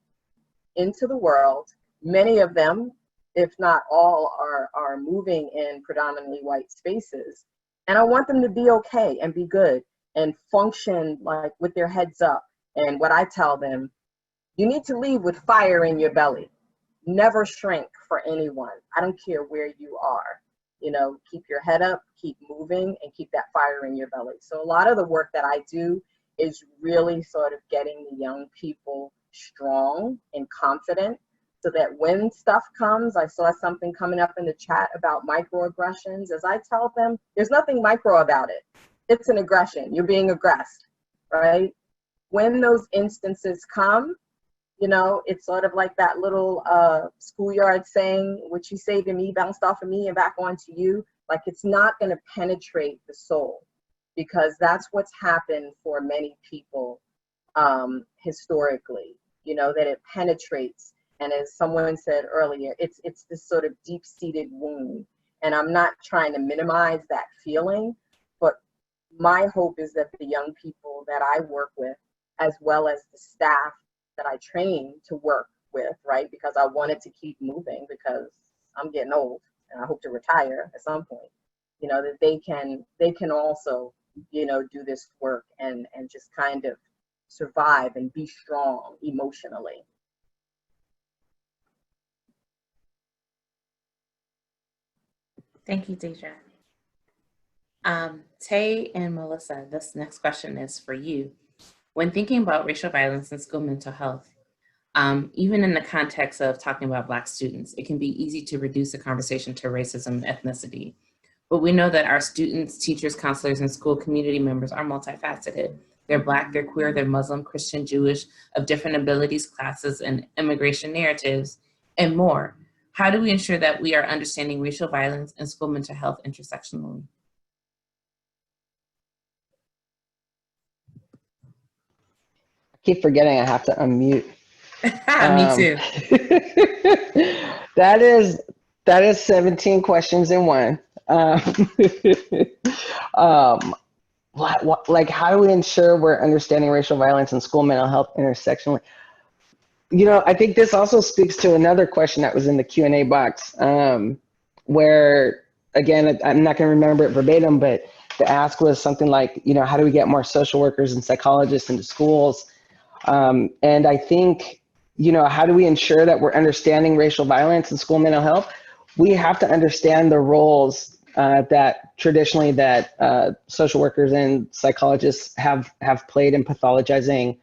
into the world. Many of them, if not all, are moving in predominantly white spaces. And I want them to be okay and be good and function like with their heads up. And what I tell them, you need to leave with fire in your belly. Never shrink for anyone. I don't care where you are. You know, keep your head up, keep moving, and keep that fire in your belly. So a lot of the work that I do is really sort of getting the young people strong and confident so that when stuff comes, I saw something coming up in the chat about microaggressions. As I tell them, there's nothing micro about it. It's an aggression. You're being aggressed, right? When those instances come, you know, it's sort of like that little schoolyard saying, what you say to me bounced off of me and back onto you. Like, it's not going to penetrate the soul, because that's what's happened for many people historically, you know, that it penetrates. And as someone said earlier, it's this sort of deep-seated wound. And I'm not trying to minimize that feeling, but my hope is that the young people that I work with, as well as the staff that I train to work with, right? Because I wanted to keep moving because I'm getting old and I hope to retire at some point, you know, that they can also, you know, do this work and just kind of survive and be strong emotionally. Thank you, Deidre. Tay and Melissa, this next question is for you. When thinking about racial violence and school mental health, even in the context of talking about Black students, it can be easy to reduce the conversation to racism and ethnicity. But we know that our students, teachers, counselors, and school community members are multifaceted. They're Black, they're queer, they're Muslim, Christian, Jewish, of different abilities, classes, and immigration narratives, and more. How do we ensure that we are understanding racial violence and school mental health intersectionally? I keep forgetting I have to unmute. Me too. That is 17 questions in one. Like, how do we ensure we're understanding racial violence and school mental health intersectionally? You know, I think this also speaks to another question that was in the Q&A box, where, again, I'm not going to remember it verbatim, but the ask was something like, you know, how do we get more social workers and psychologists into schools? And I think, you know, how do we ensure that we're understanding racial violence and school mental health? We have to understand the roles that traditionally that social workers and psychologists have played in pathologizing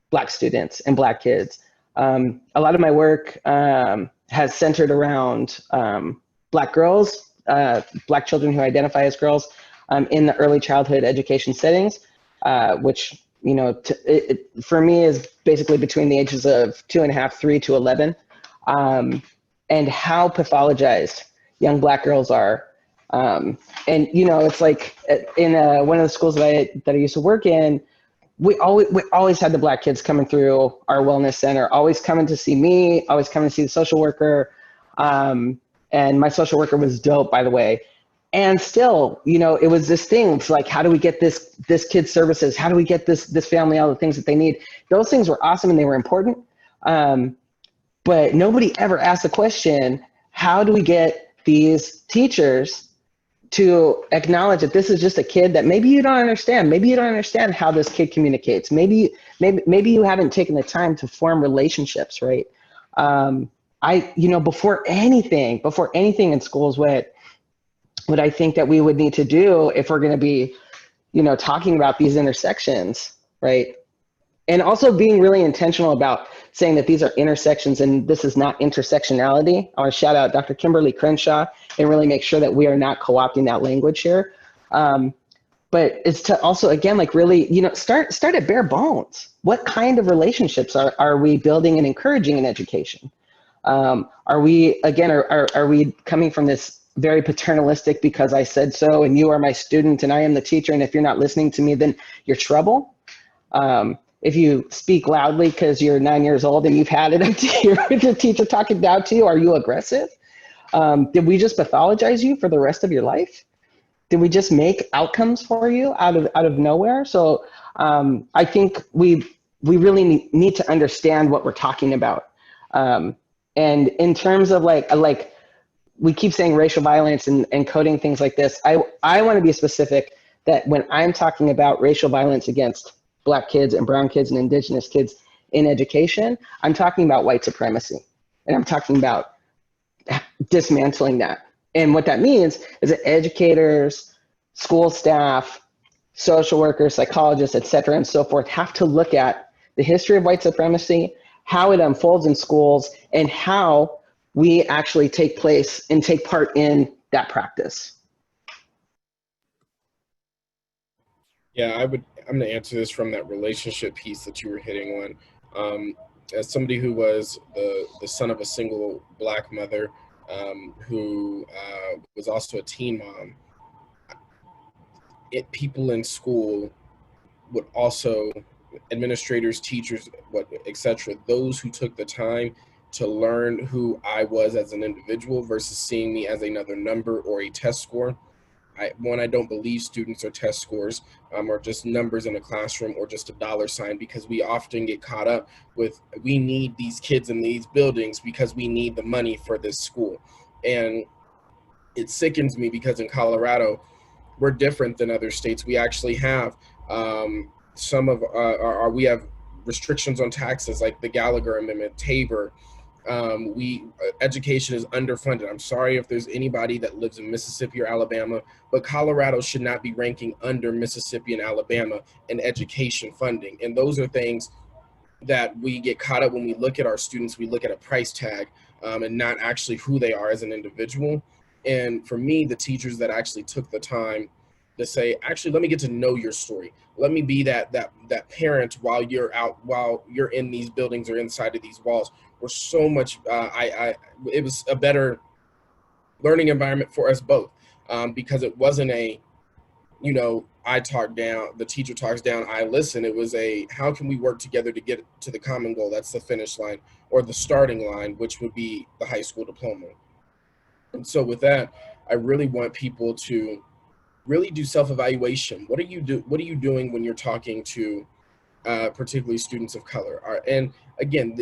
Black students and Black kids. A lot of my work has centered around Black girls, Black children who identify as girls in the early childhood education settings, which, you know, for me is basically between the ages of 2.5, 3 to 11, and how pathologized young Black girls are. And, you know, it's like in one of the schools that I used to work in, we always had the Black kids coming through our wellness center, always coming to see me, always coming to see the social worker. And my social worker was dope, by the way. And still, you know, it was this thing. It's like, how do we get this kid's services? How do we get this family all the things that they need? Those things were awesome and they were important. But nobody ever asked the question, how do we get these teachers to acknowledge that this is just a kid that maybe you don't understand. Maybe you don't understand how this kid communicates. Maybe you haven't taken the time to form relationships, right? You know, before anything in schools, what I think that we would need to do if we're going to be, you know, talking about these intersections, right? And also being really intentional about saying that these are intersections and this is not intersectionality. I want to shout out Dr. Kimberly Crenshaw and really make sure that we are not co-opting that language here. But it's to also, again, like really, you know, start at bare bones. What kind of relationships are we building and encouraging in education? Are we, again, are we coming from this very paternalistic because I said so and you are my student and I am the teacher, and if you're not listening to me, then you're trouble? If you speak loudly because you're 9 years old and you've had it up to your teacher talking down to you, are you aggressive? Did we just pathologize you for the rest of your life? Did we just make outcomes for you out of nowhere? So I think we really need to understand what we're talking about. And in terms of like we keep saying racial violence and coding things like this, I want to be specific that when I'm talking about racial violence against Black kids and brown kids and indigenous kids in education, I'm talking about white supremacy. And I'm talking about dismantling that. And what that means is that educators, school staff, social workers, psychologists, et cetera, and so forth have to look at the history of white supremacy, how it unfolds in schools, and how we actually take place and take part in that practice. Yeah, I'm going to answer this from that relationship piece that you were hitting on. As somebody who was the son of a single Black mother who was also a teen mom, people in school would also, administrators, teachers, etc., those who took the time to learn who I was as an individual versus seeing me as another number or a test score. I don't believe students are test scores or just numbers in a classroom or just a dollar sign, because we often get caught up with, we need these kids in these buildings because we need the money for this school. And it sickens me because in Colorado, we're different than other states. We actually have we have restrictions on taxes like the Gallagher Amendment, Tabor. Education is underfunded. I'm sorry if there's anybody that lives in Mississippi or Alabama, but Colorado should not be ranking under Mississippi and Alabama in education funding. And those are things that we get caught up when we look at our students. We look at a price tag and not actually who they are as an individual. And for me, the teachers that actually took the time to say, actually, let me get to know your story. Let me be that parent while you're in these buildings or inside of these walls. Were so much, it was a better learning environment for us both because it wasn't I talk down, the teacher talks down, I listen. It was how can we work together to get to the common goal? That's the finish line or the starting line, which would be the high school diploma. And so with that, I really want people to really do self-evaluation. What are you doing when you're talking to particularly students of color? And again,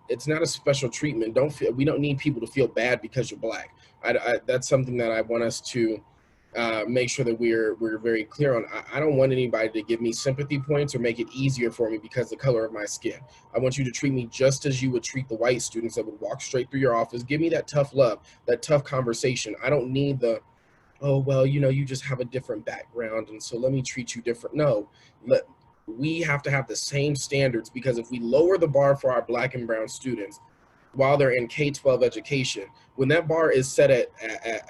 it's not a special treatment. We don't need people to feel bad because you're Black. That's something that I want us to make sure that we're very clear on. I don't want anybody to give me sympathy points or make it easier for me because of the color of my skin. I want you to treat me just as you would treat the white students that would walk straight through your office. Give me that tough love, that tough conversation. I don't need the, oh, well, you just have a different background and so let me treat you different. No, we have to have the same standards, because if we lower the bar for our Black and brown students while they're in K-12 education, when that bar is set at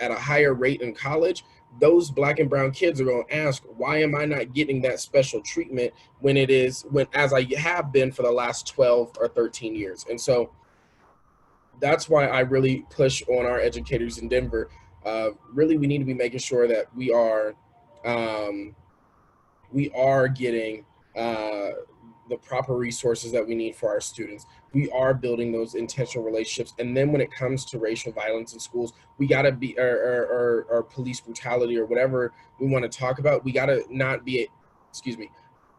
a higher rate in college, those Black and brown kids are going to ask, why am I not getting that special treatment as I have been for the last 12 or 13 years? And so that's why I really push on our educators in Denver. Really, we need to be making sure that we are getting the proper resources that we need for our students. We are building those intentional relationships. And then when it comes to racial violence in schools, we got to be, or police brutality or whatever we want to talk about, we got to not be,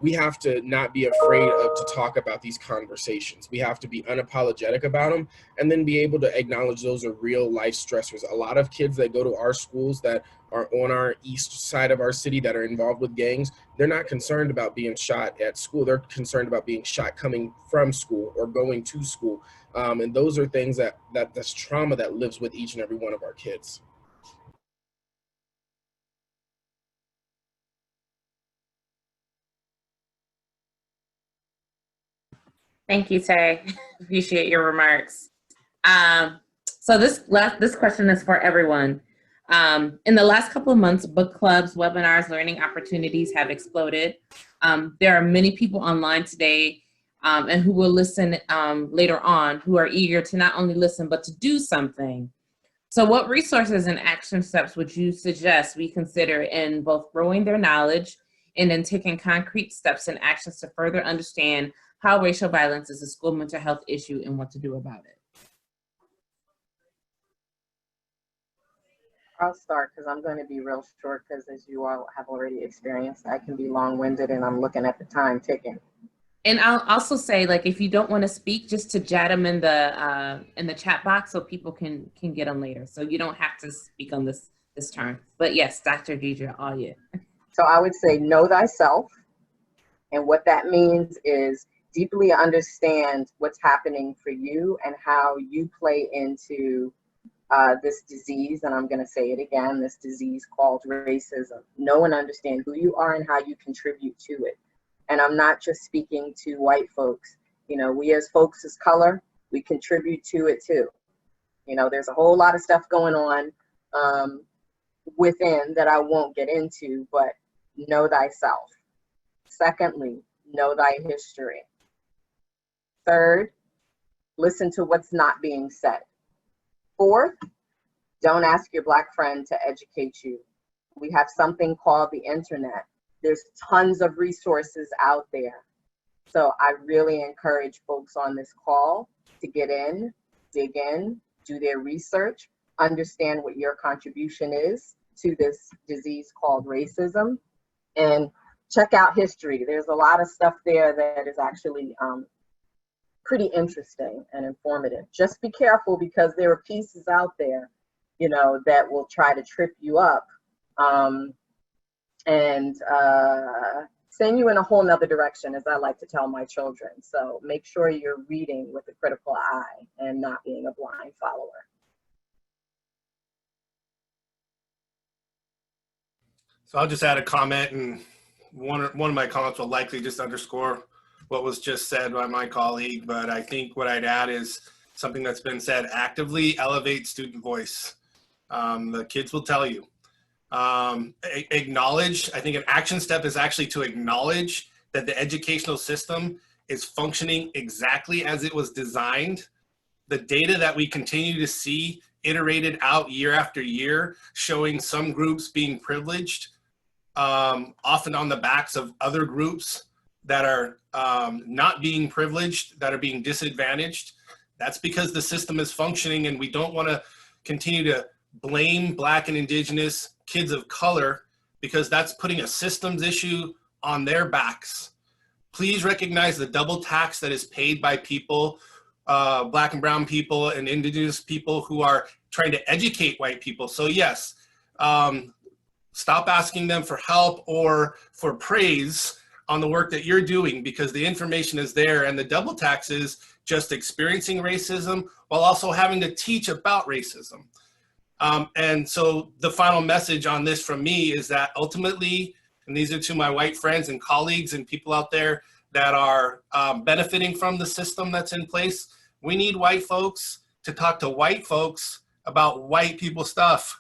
we have to not be afraid to talk about these conversations. We have to be unapologetic about them and then be able to acknowledge those are real life stressors. A lot of kids that go to our schools that are on our east side of our city that are involved with gangs, they're not concerned about being shot at school. They're concerned about being shot coming from school or going to school. And those are things that's trauma that lives with each and every one of our kids. Thank you, Tay. Appreciate your remarks. So this question is for everyone. In the last couple of months, book clubs, webinars, learning opportunities have exploded. There are many people online today and who will listen later on, who are eager to not only listen, but to do something. So what resources and action steps would you suggest we consider in both growing their knowledge and in taking concrete steps and actions to further understand how racial violence is a school mental health issue and what to do about it? I'll start because I'm going to be real short because, as you all have already experienced, I can be long-winded and I'm looking at the time ticking. And I'll also say, like, if you don't want to speak, just to chat them in the chat box so people can get them later. So you don't have to speak on this turn. But yes, Dr. Deidre, all you. So I would say know thyself. And what that means is deeply understand what's happening for you and how you play into this disease. And I'm going to say it again, this disease called racism. Know and understand who you are and how you contribute to it. And I'm not just speaking to white folks. You know, we as folks of color, we contribute to it too. You know, there's a whole lot of stuff going on within that I won't get into, but know thyself. Secondly, know thy history. Third, listen to what's not being said. Fourth, don't ask your Black friend to educate you. We have something called the internet. There's tons of resources out there. So I really encourage folks on this call to get in, dig in, do their research, understand what your contribution is to this disease called racism, and check out history. There's a lot of stuff there that is actually pretty interesting and informative. Just be careful because there are pieces out there, you know, that will try to trip you up and send you in a whole nother direction, as I like to tell my children. So make sure you're reading with a critical eye and not being a blind follower. So I'll just add a comment, and one of my comments will likely just underscore what was just said by my colleague, but I think what I'd add is something that's been said: actively elevate student voice. The kids will tell you. Acknowledge, I think an action step is actually to acknowledge that the educational system is functioning exactly as it was designed. The data that we continue to see iterated out year after year, showing some groups being privileged, often on the backs of other groups that are not being privileged, that are being disadvantaged. That's because the system is functioning, and we don't want to continue to blame Black and Indigenous kids of color because that's putting a systems issue on their backs. Please recognize the double tax that is paid by people, Black and brown people and Indigenous people who are trying to educate white people. So yes, stop asking them for help or for praise on the work that you're doing, because the information is there, and the double tax is just experiencing racism while also having to teach about racism. And so the final message on this from me is that ultimately, and these are to my white friends and colleagues and people out there that are benefiting from the system that's in place, we need white folks to talk to white folks about white people stuff.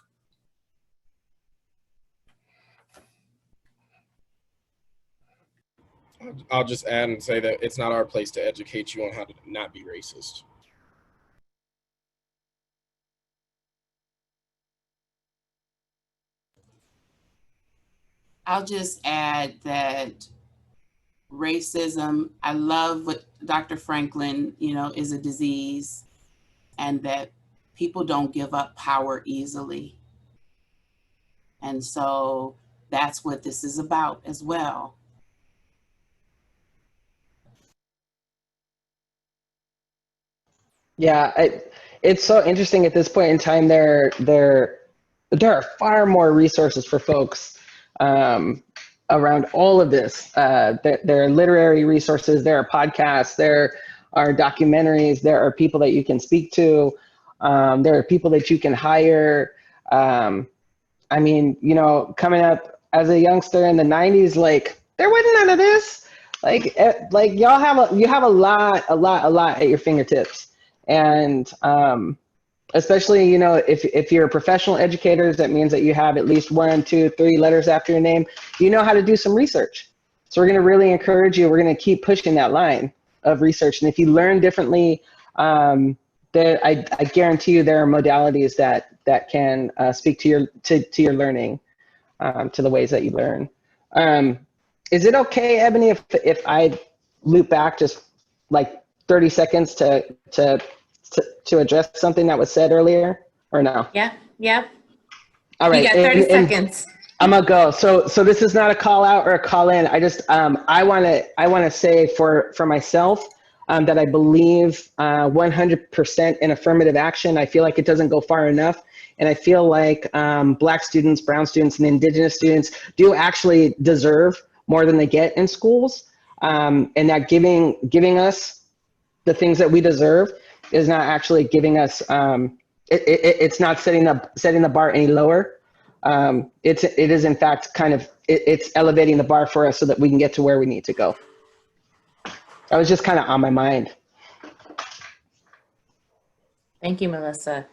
I'll just add and say that it's not our place to educate you on how to not be racist. I'll just add that racism, I love what Dr. Franklin, you know, is a disease, and that people don't give up power easily. And so that's what this is about as well. Yeah, it's so interesting at this point in time. There are far more resources for folks around all of this. There are literary resources, there are podcasts, there are documentaries, there are people that you can speak to, there are people that you can hire. I mean, you know, coming up as a youngster in the 90s, like there wasn't none of this. Like y'all have you have a lot at your fingertips. And especially, you know, if you're professional educators, that means that you have at least 1, 2, 3 letters after your name. You know how to do some research. So we're going to really encourage you. We're going to keep pushing that line. of research. And if you learn differently, I guarantee you there are modalities that can speak to your learning, to the ways that you learn. Is it okay, Ebony, if I loop back just like 30 seconds to address something that was said earlier, or no? Yeah, yeah. All right. You got 30 seconds. I'm gonna go. So this is not a call out or a call in. I just I wanna say for myself that I believe 100% in affirmative action. I feel like it doesn't go far enough, and I feel like Black students, Brown students, and Indigenous students do actually deserve more than they get in schools, and that giving us the things that we deserve is not actually giving us. It's not setting the bar any lower. It is in fact it's elevating the bar for us so that we can get to where we need to go. That was just kind of on my mind. Thank you, Melissa.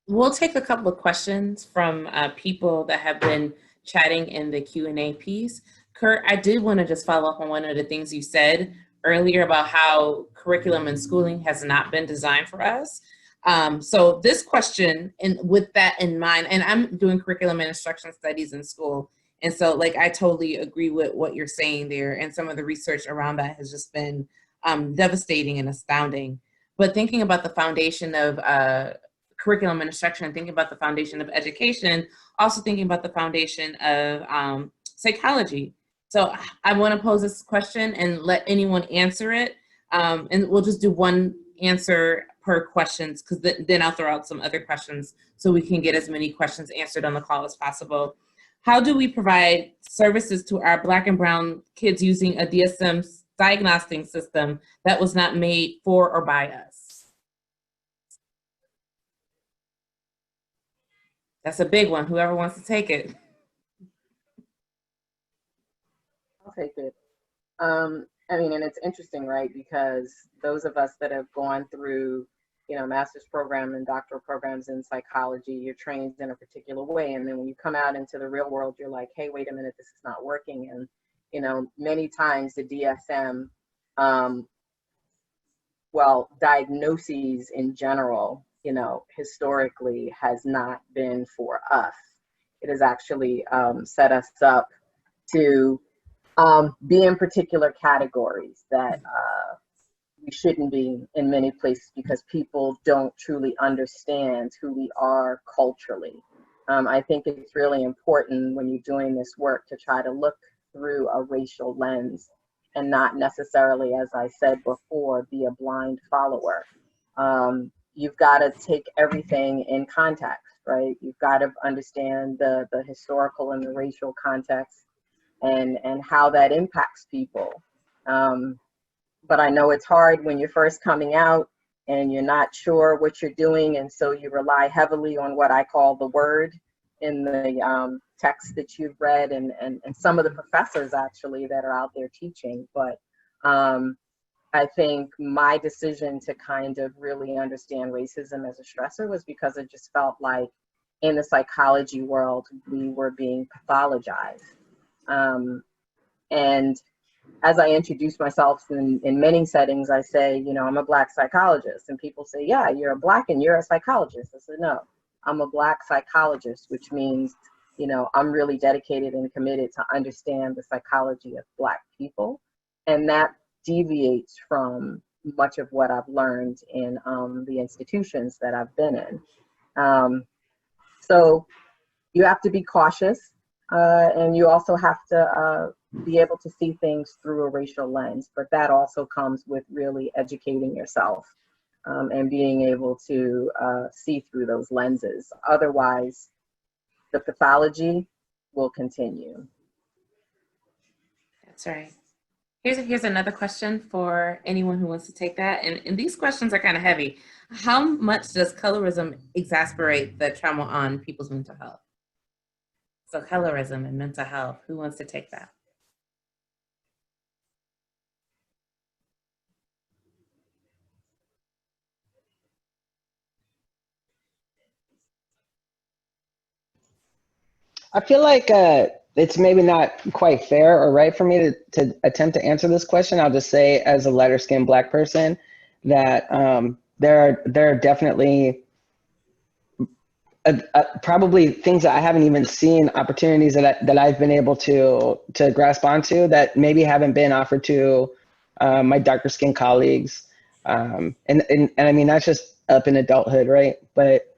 We'll take a couple of questions from people that have been chatting in the Q&A piece. Kurt, I did want to just follow up on one of the things you said earlier about how curriculum and schooling has not been designed for us. So this question, and with that in mind, and I'm doing curriculum and instruction studies in school, and so like I totally agree with what you're saying there, and some of the research around that has just been devastating and astounding. But thinking about the foundation of curriculum and instruction, thinking about the foundation of education, also thinking about the foundation of psychology. So I want to pose this question and let anyone answer it, and we'll just do one answer per questions, because then I'll throw out some other questions so we can get as many questions answered on the call as possible. How do we provide services to our Black and Brown kids using a DSM diagnostic system that was not made for or by us? That's a big one. Whoever wants to take it. I'll take it. I mean, and it's interesting, right? Because those of us that have gone through, you know, master's program and doctoral programs in psychology, you're trained in a particular way. And then when you come out into the real world, you're like, hey, wait a minute, this is not working. And, you know, many times the DSM, well, diagnoses in general, you know, historically has not been for us. It has actually set us up to be in particular categories that we shouldn't be in many places, because people don't truly understand who we are culturally. I think it's really important when you're doing this work to try to look through a racial lens and not necessarily, as I said before, be a blind follower. You've got to take everything in context, right? You've got to understand the historical and the racial context and how that impacts people. But I know it's hard when you're first coming out and you're not sure what you're doing, and so you rely heavily on what I call the word in the text that you've read, and some of the professors actually that are out there teaching. But I think my decision to kind of really understand racism as a stressor was because it just felt like in the psychology world, we were being pathologized. And as I introduce myself in many settings, I say, you know, I'm a Black psychologist, and people say, yeah, you're a Black and you're a psychologist. I said, no, I'm a Black psychologist, which means, you know, I'm really dedicated and committed to understand the psychology of Black people. And that deviates from much of what I've learned in the institutions that I've been in. So you have to be cautious, and you also have to be able to see things through a racial lens, but that also comes with really educating yourself and being able to see through those lenses. Otherwise, the pathology will continue. That's right. Here's another question for anyone who wants to take that. And these questions are kind of heavy. How much does colorism exacerbate the trauma on people's mental health? So colorism and mental health, who wants to take that? I feel like it's maybe not quite fair or right for me to attempt to answer this question. I'll just say, as a lighter skinned Black person, that there are definitely probably things that I haven't even seen, opportunities that I've been able to grasp onto that maybe haven't been offered to my darker skinned colleagues. And I mean, that's just up in adulthood, right? But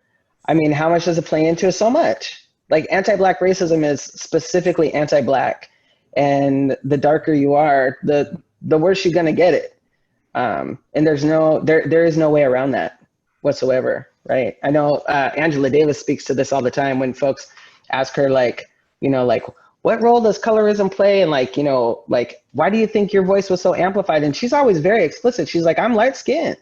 I mean, how much does it play into it? So much. Like, anti-Black racism is specifically anti-Black, and the darker you are, the worse you're gonna get it. And there is no way around that whatsoever, right? I know Angela Davis speaks to this all the time when folks ask her, like, what role does colorism play? And why do you think your voice was so amplified? And she's always very explicit. She's like, I'm light skinned.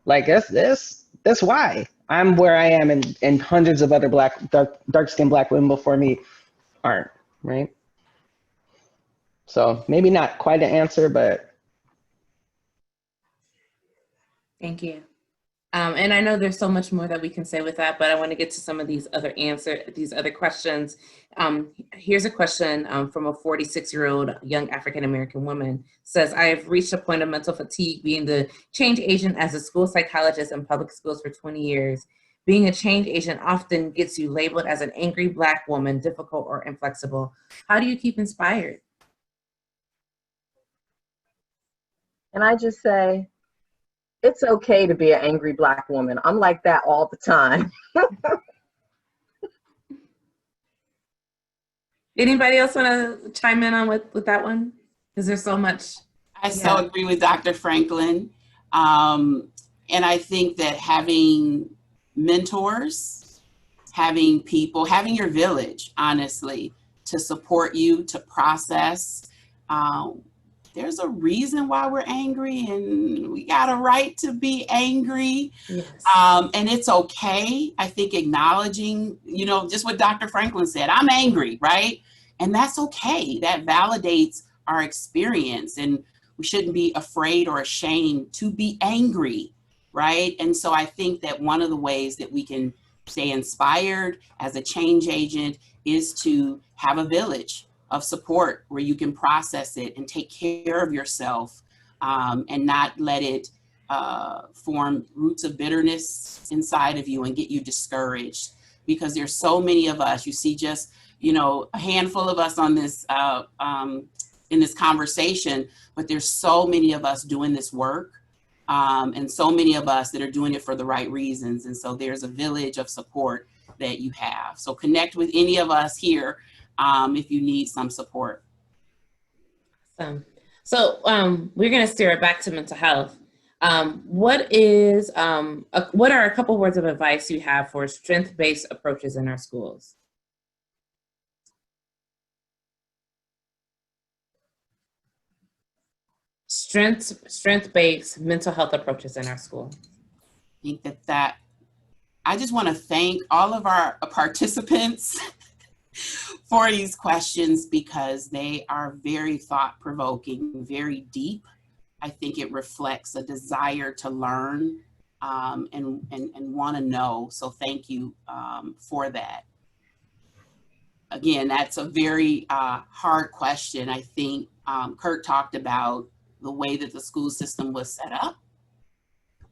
Like, that's why I'm where I am, and hundreds of other dark skinned Black women before me aren't, right? So maybe not quite an answer, but. Thank you. And I know there's so much more that we can say with that, but I want to get to some of these other questions. Here's a question from a 46-year-old young African-American woman. Says, I have reached a point of mental fatigue being the change agent as a school psychologist in public schools for 20 years. Being a change agent often gets you labeled as an angry Black woman, difficult or inflexible. How do you keep inspired? And I just say, it's okay to be an angry Black woman. I'm like that all the time. Anybody else want to chime in on with that one? Is there so much? I so agree with Dr. Franklin. And I think that having mentors, having people, having your village, honestly, to support you, to process, there's a reason why we're angry, and we got a right to be angry. Yes. And it's okay. I think acknowledging, just what Dr. Franklin said, I'm angry, right? And that's okay. That validates our experience, and we shouldn't be afraid or ashamed to be angry, right? And so I think that one of the ways that we can stay inspired as a change agent is to have a village of support where you can process it and take care of yourself, and not let it form roots of bitterness inside of you and get you discouraged. Because there's so many of us, you see just, a handful of us on this, in this conversation, but there's so many of us doing this work, and so many of us that are doing it for the right reasons. And so there's a village of support that you have. So connect with any of us here if you need some support. Awesome. So we're going to steer it back to mental health. What are a couple words of advice you have for strength-based approaches in our schools? Strength-based mental health approaches in our school. I think that I just want to thank all of our participants for these questions, because they are very thought-provoking, very deep. I think it reflects a desire to learn and want to know. So thank you for that. Again, that's a very hard question. I think Kurt talked about the way that the school system was set up,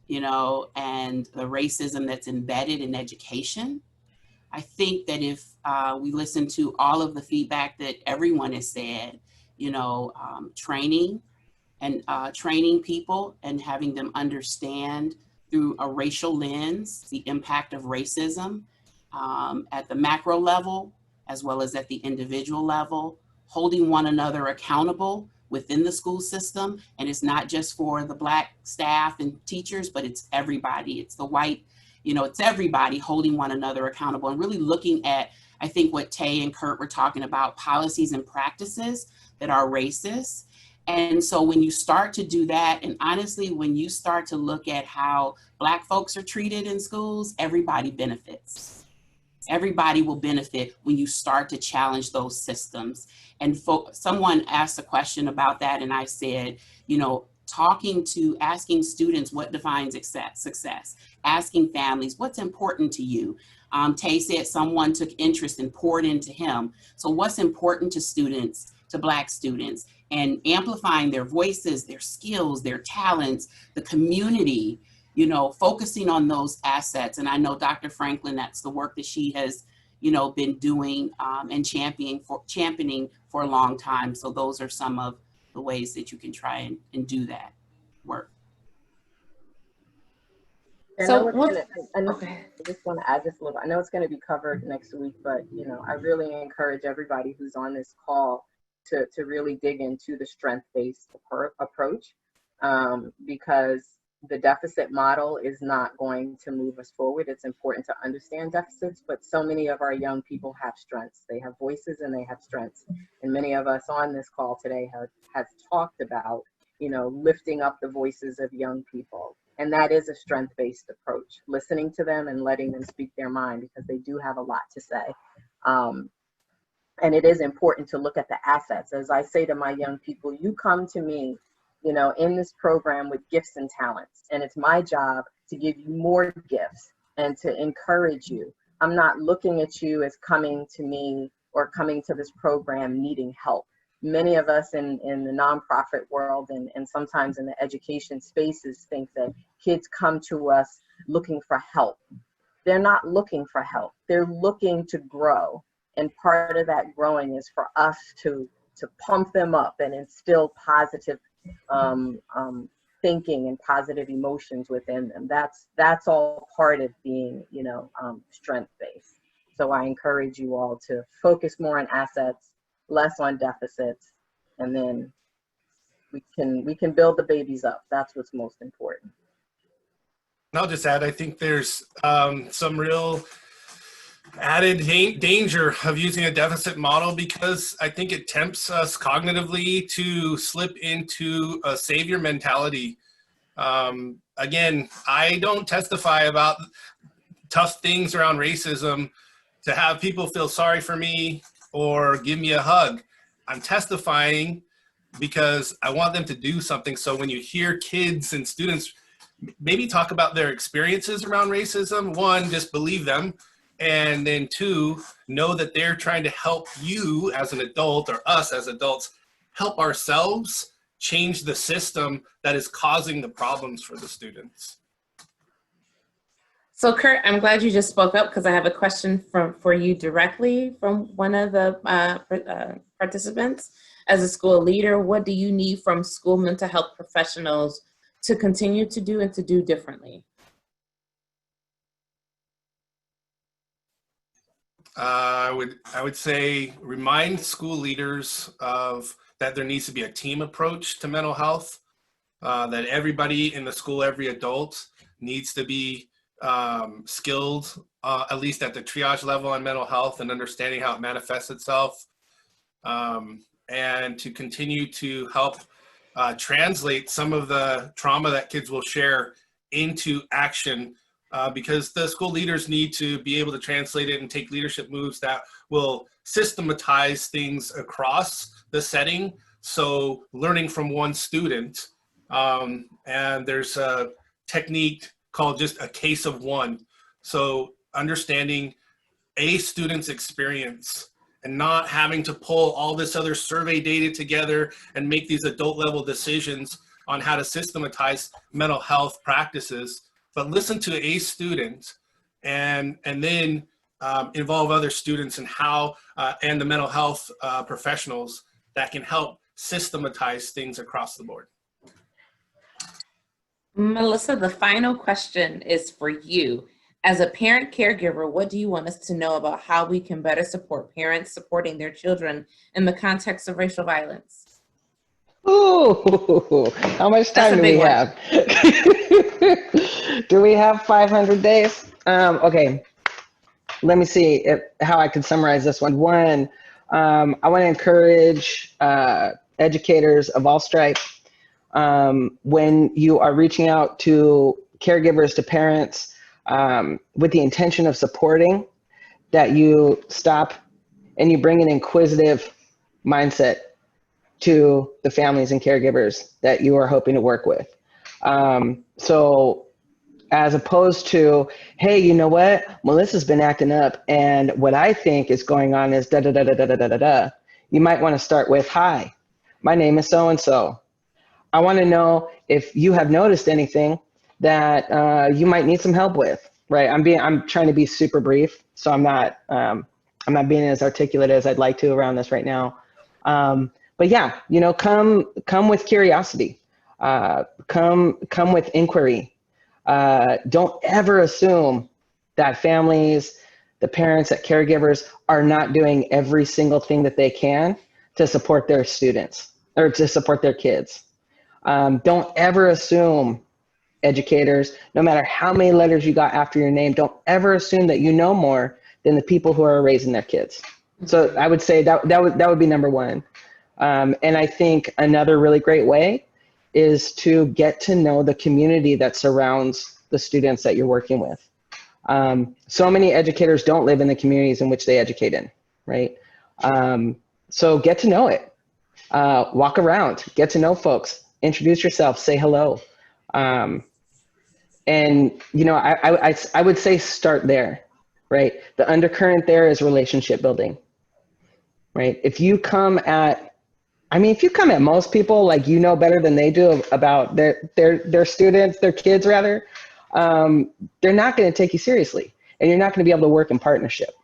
and the racism that's embedded in education. I think that if we listen to all of the feedback that everyone has said, training people and having them understand through a racial lens the impact of racism at the macro level as well as at the individual level, holding one another accountable within the school system. And it's not just for the Black staff and teachers, but it's everybody. It's the white, it's everybody holding one another accountable and really looking at, I think, what Tay and Kurt were talking about, policies and practices that are racist. And so when you start to do that, and honestly, when you start to look at how Black folks are treated in schools, everybody benefits. Everybody will benefit when you start to challenge those systems. And someone asked a question about that, and I said, asking students what defines success, asking families what's important to you, Tay said someone took interest and poured into him. So what's important to students, to Black students, and amplifying their voices, their skills, their talents, the community, you know, focusing on those assets. And I know Dr. Franklin, that's the work that she has, you know, been doing and championing for a long time. So those are some of the ways that you can try and do that work. So I just want to add this a little. I know it's going to be covered next week, but you know, I really encourage everybody who's on this call to really dig into the strength-based approach, because the deficit model is not going to move us forward. It's important to understand deficits, but so many of our young people have strengths. They have voices and they have strengths. And many of us on this call today have talked about, you know, lifting up the voices of young people. And that is a strength-based approach, listening to them and letting them speak their mind, because they do have a lot to say. And it is important to look at the assets. As I say to my young people, you come to me, you know, in this program with gifts and talents, and it's my job to give you more gifts and to encourage you. I'm not looking at you as coming to me or coming to this program needing help. Many of us in the nonprofit world and sometimes in the education spaces think that kids come to us looking for help. They're not looking for help. They're looking to grow. And part of that growing is for us to pump them up and instill positive thinking and positive emotions within them. That's all part of being, you know, strength-based. So I encourage you all to focus more on assets, less on deficits, and then we can build the babies up. That's what's most important. And I'll just add, I think there's some real added danger of using a deficit model, because I think it tempts us cognitively to slip into a savior mentality. Again, I don't testify about tough things around racism to have people feel sorry for me or give me a hug. I'm testifying because I want them to do something. So when you hear kids and students maybe talk about their experiences around racism, one, just believe them. And then two, know that they're trying to help you as an adult, or us as adults, help ourselves change the system that is causing the problems for the students. So Kurt, I'm glad you just spoke up, because I have a question for you directly from one of the participants. As a school leader, what do you need from school mental health professionals to continue to do and to do differently? I would say remind school leaders of that there needs to be a team approach to mental health, that everybody in the school, every adult needs to be skilled, at least at the triage level on mental health and understanding how it manifests itself, and to continue to help translate some of the trauma that kids will share into action, because the school leaders need to be able to translate it and take leadership moves that will systematize things across the setting. So learning from one student, and there's a technique called just a case of one. So understanding a student's experience and not having to pull all this other survey data together and make these adult level decisions on how to systematize mental health practices, but listen to a student and then involve other students and how, and the mental health professionals that can help systematize things across the board. Melissa, the final question is for you. As a parent caregiver, what do you want us to know about how we can better support parents supporting their children in the context of racial violence? Ooh, how much time do we have? Do we have 500 days? Okay, let me see how I can summarize this one. One, I want to encourage educators of all stripes, when you are reaching out to caregivers, to parents, with the intention of supporting, that you stop and you bring an inquisitive mindset to the families and caregivers that you are hoping to work with. So as opposed to, hey, you know what? Melissa's been acting up, and what I think is going on is da da da da da da da da da. You might want to start with, hi, my name is so and so. I want to know if you have noticed anything that you might need some help with. Right? I'm trying to be super brief, so I'm not being as articulate as I'd like to around this right now. But yeah, you know, come with curiosity. Come with inquiry. Don't ever assume that families, the parents, that caregivers are not doing every single thing that they can to support their students or to support their kids. Don't ever assume, educators, no matter how many letters you got after your name, don't ever assume that you know more than the people who are raising their kids. So I would say that would be number one. And I think another really great way is to get to know the community that surrounds the students that you're working with. So many educators don't live in the communities in which they educate in, right? So get to know it. Walk around, get to know folks, introduce yourself, say hello. And, you know, I would say start there, right? The undercurrent there is relationship building, right? If you come at most people, like, you know better than they do about their students, their kids rather, they're not going to take you seriously, and you're not going to be able to work in partnership.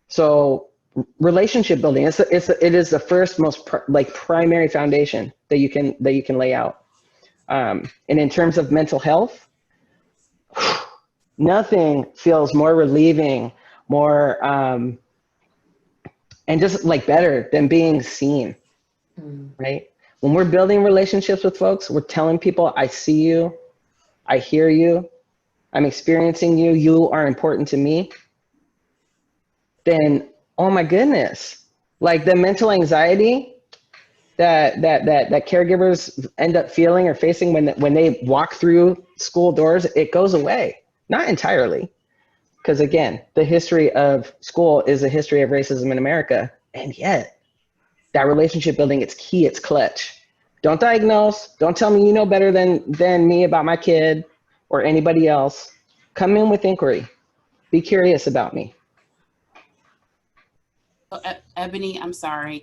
So relationship building, it is the first most primary foundation that you can lay out. And in terms of mental health, nothing feels more relieving, more and just like better than being seen. Right? When we're building relationships with folks, we're telling people, I see you, I hear you, I'm experiencing you, you are important to me. Then, oh my goodness, like the mental anxiety that caregivers end up feeling or facing when they walk through school doors, it goes away. Not entirely, because again, the history of school is a history of racism in America, and yet that relationship building, it's key, it's clutch. Don't diagnose. Don't tell me you know better than me about my kid or anybody else. Come in with inquiry. Be curious about me. Ebony, I'm sorry.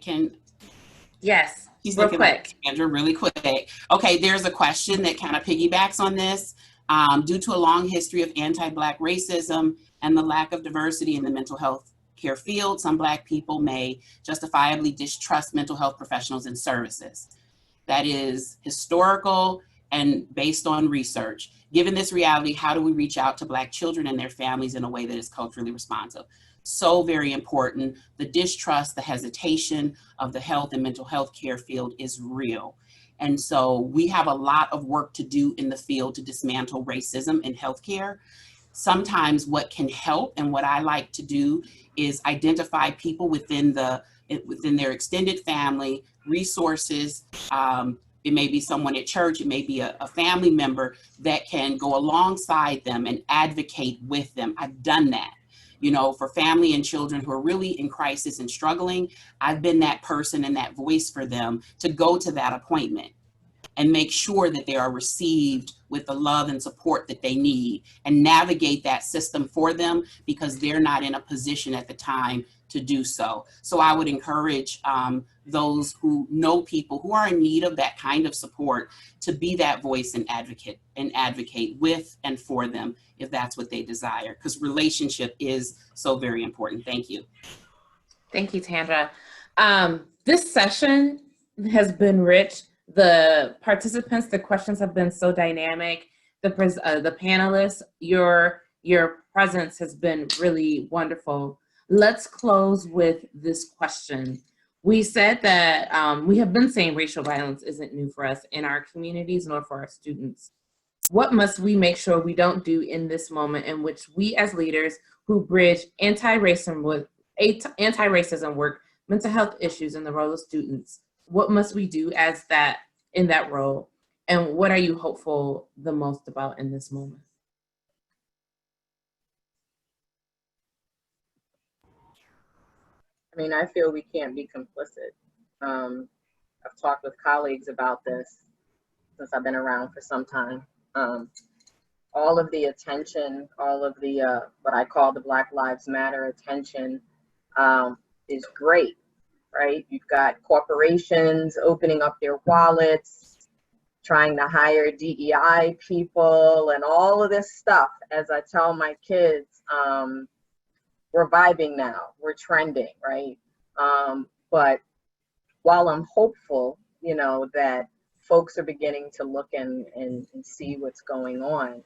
Yes, She's real looking quick. at Tandra really quick. Okay, there's a question that kind of piggybacks on this. Due to a long history of anti-Black racism and the lack of diversity in the mental health care field, some Black people may justifiably distrust mental health professionals and services. That is historical and based on research. Given this reality, how do we reach out to Black children and their families in a way that is culturally responsive? So very important. The distrust, the hesitation of the health and mental health care field is real. And so we have a lot of work to do in the field to dismantle racism in healthcare. Sometimes what can help, and what I like to do, is identify people within their extended family, resources. It may be someone at church, it may be a family member that can go alongside them and advocate with them. I've done that. You know, for family and children who are really in crisis and struggling, I've been that person and that voice for them to go to that appointment and make sure that they are received with the love and support that they need, and navigate that system for them because they're not in a position at the time to do so. So I would encourage those who know people who are in need of that kind of support to be that voice and advocate with and for them if that's what they desire, because relationship is so very important. Thank you. Thank you, Tandra. This session has been rich. The participants, the questions have been so dynamic. The panelists, your presence has been really wonderful. Let's close with this question. We said that we have been saying racial violence isn't new for us in our communities nor for our students. What must we make sure we don't do in this moment in which we as leaders who bridge anti-racism work, mental health issues, and the role of students? What must we do in that role? And what are you hopeful the most about in this moment? I mean, I feel we can't be complicit. I've talked with colleagues about this since I've been around for some time. all of the attention, all of the what I call the Black Lives Matter attention is great, right? You've got corporations opening up their wallets, trying to hire DEI people and all of this stuff. As I tell my kids, we're vibing now, we're trending, right? But while I'm hopeful, you know, that folks are beginning to look and see what's going on,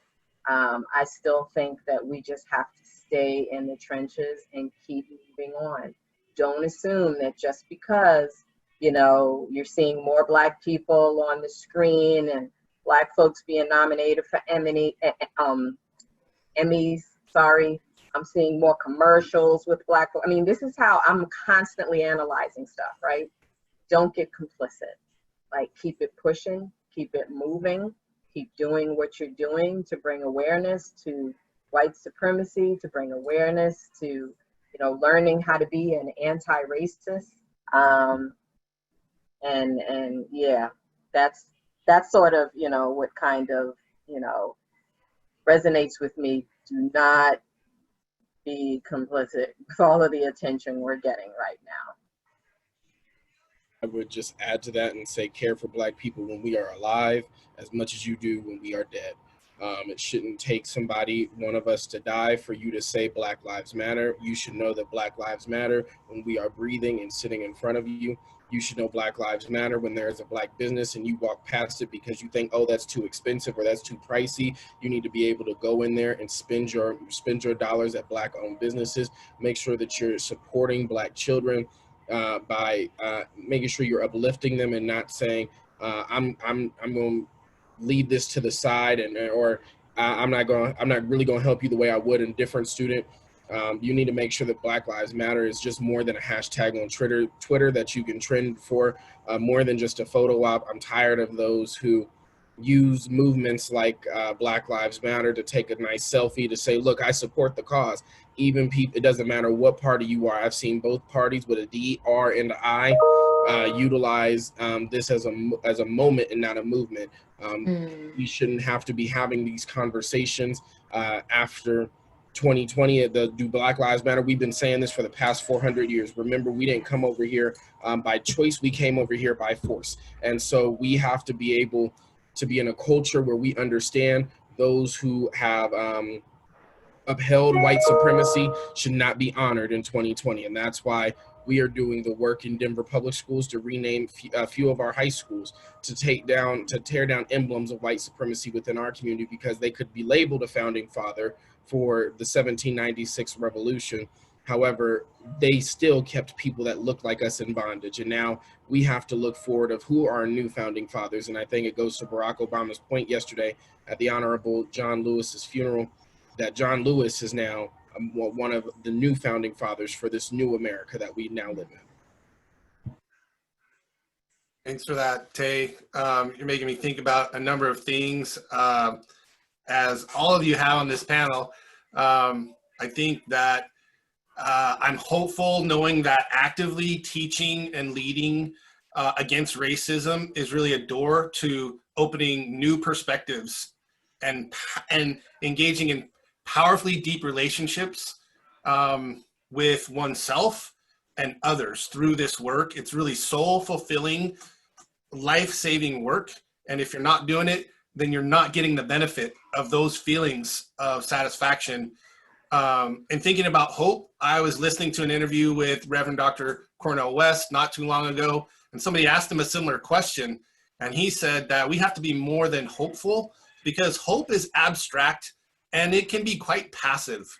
I still think that we just have to stay in the trenches and keep moving on. Don't assume that just because, you know, you're seeing more Black people on the screen and Black folks being nominated for Emmys, sorry, I'm seeing more commercials with Black folks. I mean, this is how I'm constantly analyzing stuff, right? Don't get complicit. Like, keep it pushing, keep it moving, keep doing what you're doing to bring awareness to white supremacy, to bring awareness to, you know, learning how to be an anti-racist. And yeah, that's sort of, you know, what kind of, you know, resonates with me. Do not be complicit with all of the attention we're getting right now. I would just add to that and say, care for Black people when we are alive as much as you do when we are dead. It shouldn't take one of us to die for you to say Black Lives Matter. You should know that Black Lives Matter when we are breathing and sitting in front of you. You should know Black Lives Matter when there is a Black business and you walk past it because you think, oh, that's too expensive or that's too pricey. You need to be able to go in there and spend your dollars at Black-owned businesses. Make sure that you're supporting Black children by making sure you're uplifting them and not saying, I'm going to leave this to the side or I'm not really going to help you the way I would a different student. You need to make sure that Black Lives Matter is just more than a hashtag on Twitter that you can trend for, more than just a photo op. I'm tired of those who use movements like Black Lives Matter to take a nice selfie to say, look, I support the cause. Even people, it doesn't matter what party you are. I've seen both parties with a D, R, and the I utilize this as a moment and not a movement. We shouldn't have to be having these conversations after 2020. Do Black Lives Matter? We've been saying this for the past 400 years. Remember, we didn't come over here by choice. We came over here by force. And so we have to be able to be in a culture where we understand those who have upheld white supremacy should not be honored in 2020. And that's why we are doing the work in Denver Public Schools to rename a few of our high schools, to tear down emblems of white supremacy within our community, because they could be labeled a founding father for the 1796 revolution. However, they still kept people that looked like us in bondage. And now we have to look forward of who are our new founding fathers. And I think it goes to Barack Obama's point yesterday at the Honorable John Lewis's funeral, that John Lewis is now one of the new founding fathers for this new America that we now live in. Thanks for that, Tay. You're making me think about a number of things. As all of you have on this panel, I think that I'm hopeful knowing that actively teaching and leading against racism is really a door to opening new perspectives and engaging in powerfully deep relationships with oneself and others through this work. It's really soul-fulfilling, life-saving work. And if you're not doing it, then you're not getting the benefit of those feelings of satisfaction. And thinking about hope, I was listening to an interview with Reverend Dr. Cornel West not too long ago, and somebody asked him a similar question. And he said that we have to be more than hopeful, because hope is abstract and it can be quite passive.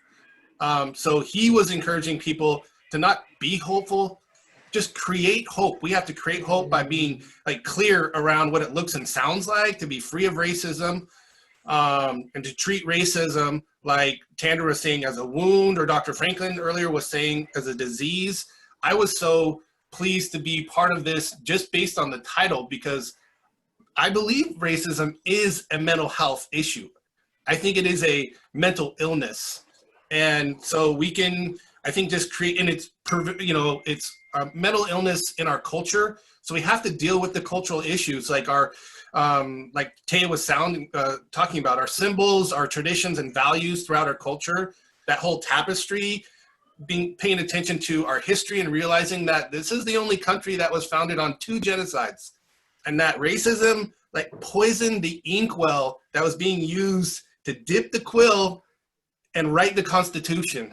So he was encouraging people to not be hopeful, just create hope. We have to create hope by being like clear around what it looks and sounds like, to be free of racism, and to treat racism, like Tandra was saying, as a wound, or Dr. Franklin earlier was saying, as a disease. I was so pleased to be part of this just based on the title, because I believe racism is a mental health issue. I think it is a mental illness. And so we can I think just and it's, it's mental illness in our culture. So we have to deal with the cultural issues, like like Taya was talking about, our symbols, our traditions and values throughout our culture, that whole tapestry, paying attention to our history and realizing that this is the only country that was founded on 2 genocides, and that racism like poisoned the inkwell that was being used to dip the quill and write the Constitution.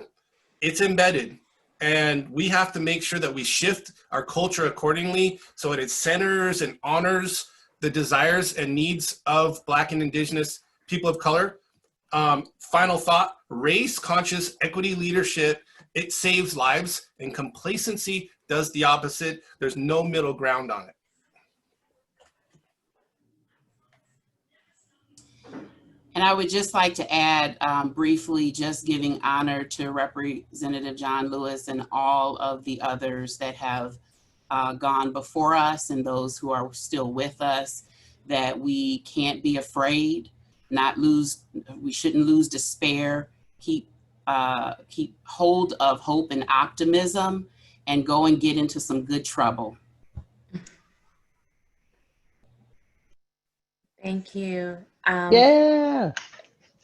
It's embedded, and we have to make sure that we shift our culture accordingly so it centers and honors the desires and needs of Black and Indigenous people of color. Final thought, race-conscious equity leadership, it saves lives, and complacency does the opposite. There's no middle ground on it. And I would just like to add briefly, just giving honor to Representative John Lewis and all of the others that have gone before us and those who are still with us, that we can't be afraid, we shouldn't lose despair, keep hold of hope and optimism, and go and get into some good trouble. Thank you. Yeah.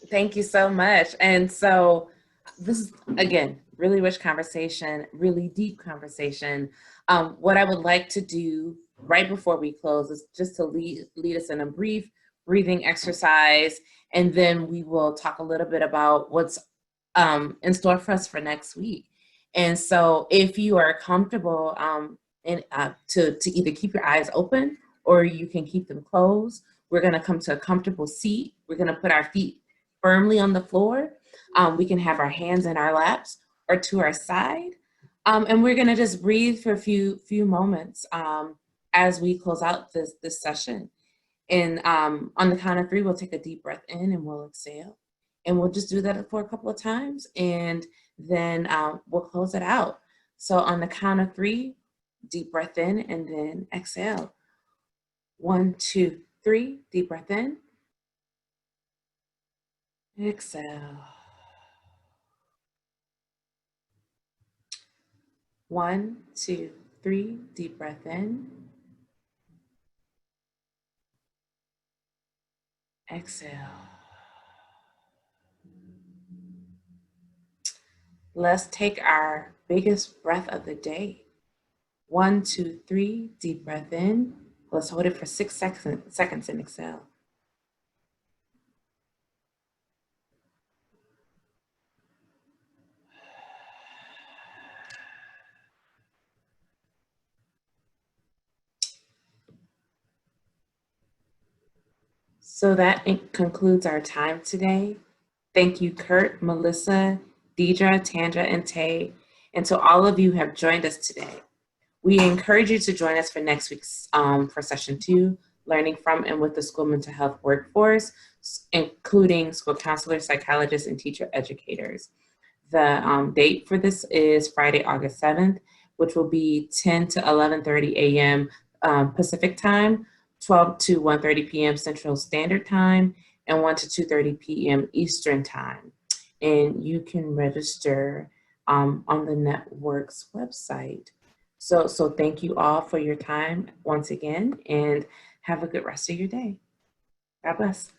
Thank you so much. And so this is, again, really rich conversation, really deep conversation. What I would like to do right before we close is just to lead us in a brief breathing exercise, and then we will talk a little bit about what's in store for us for next week. And so if you are comfortable to either keep your eyes open or you can keep them closed, we're gonna come to a comfortable seat. We're gonna put our feet firmly on the floor. We can have our hands in our laps or to our side. And we're gonna just breathe for a few moments as we close out this session. And on the count of 3, we'll take a deep breath in and we'll exhale. And we'll just do that for a couple of times, and then we'll close it out. So on the count of 3, deep breath in and then exhale. 1, 2, 3, deep breath in. Exhale. 1, 2, 3, deep breath in. Exhale. Let's take our biggest breath of the day. 1, 2, 3, deep breath in. Let's hold it for 6 seconds and exhale. So that concludes our time today. Thank you, Kurt, Melissa, Deidre, Tandra, and Tay, and to all of you who have joined us today. We encourage you to join us for next week's for session 2, learning from and with the school mental health workforce, including school counselors, psychologists, and teacher educators. The date for this is Friday, August 7th, which will be 10 to 11:30 a.m. Pacific time, 12 to 1:30 p.m. Central Standard Time, and 1 to 2:30 p.m. Eastern Time. And you can register on the network's website. So thank you all for your time once again, and have a good rest of your day. God bless.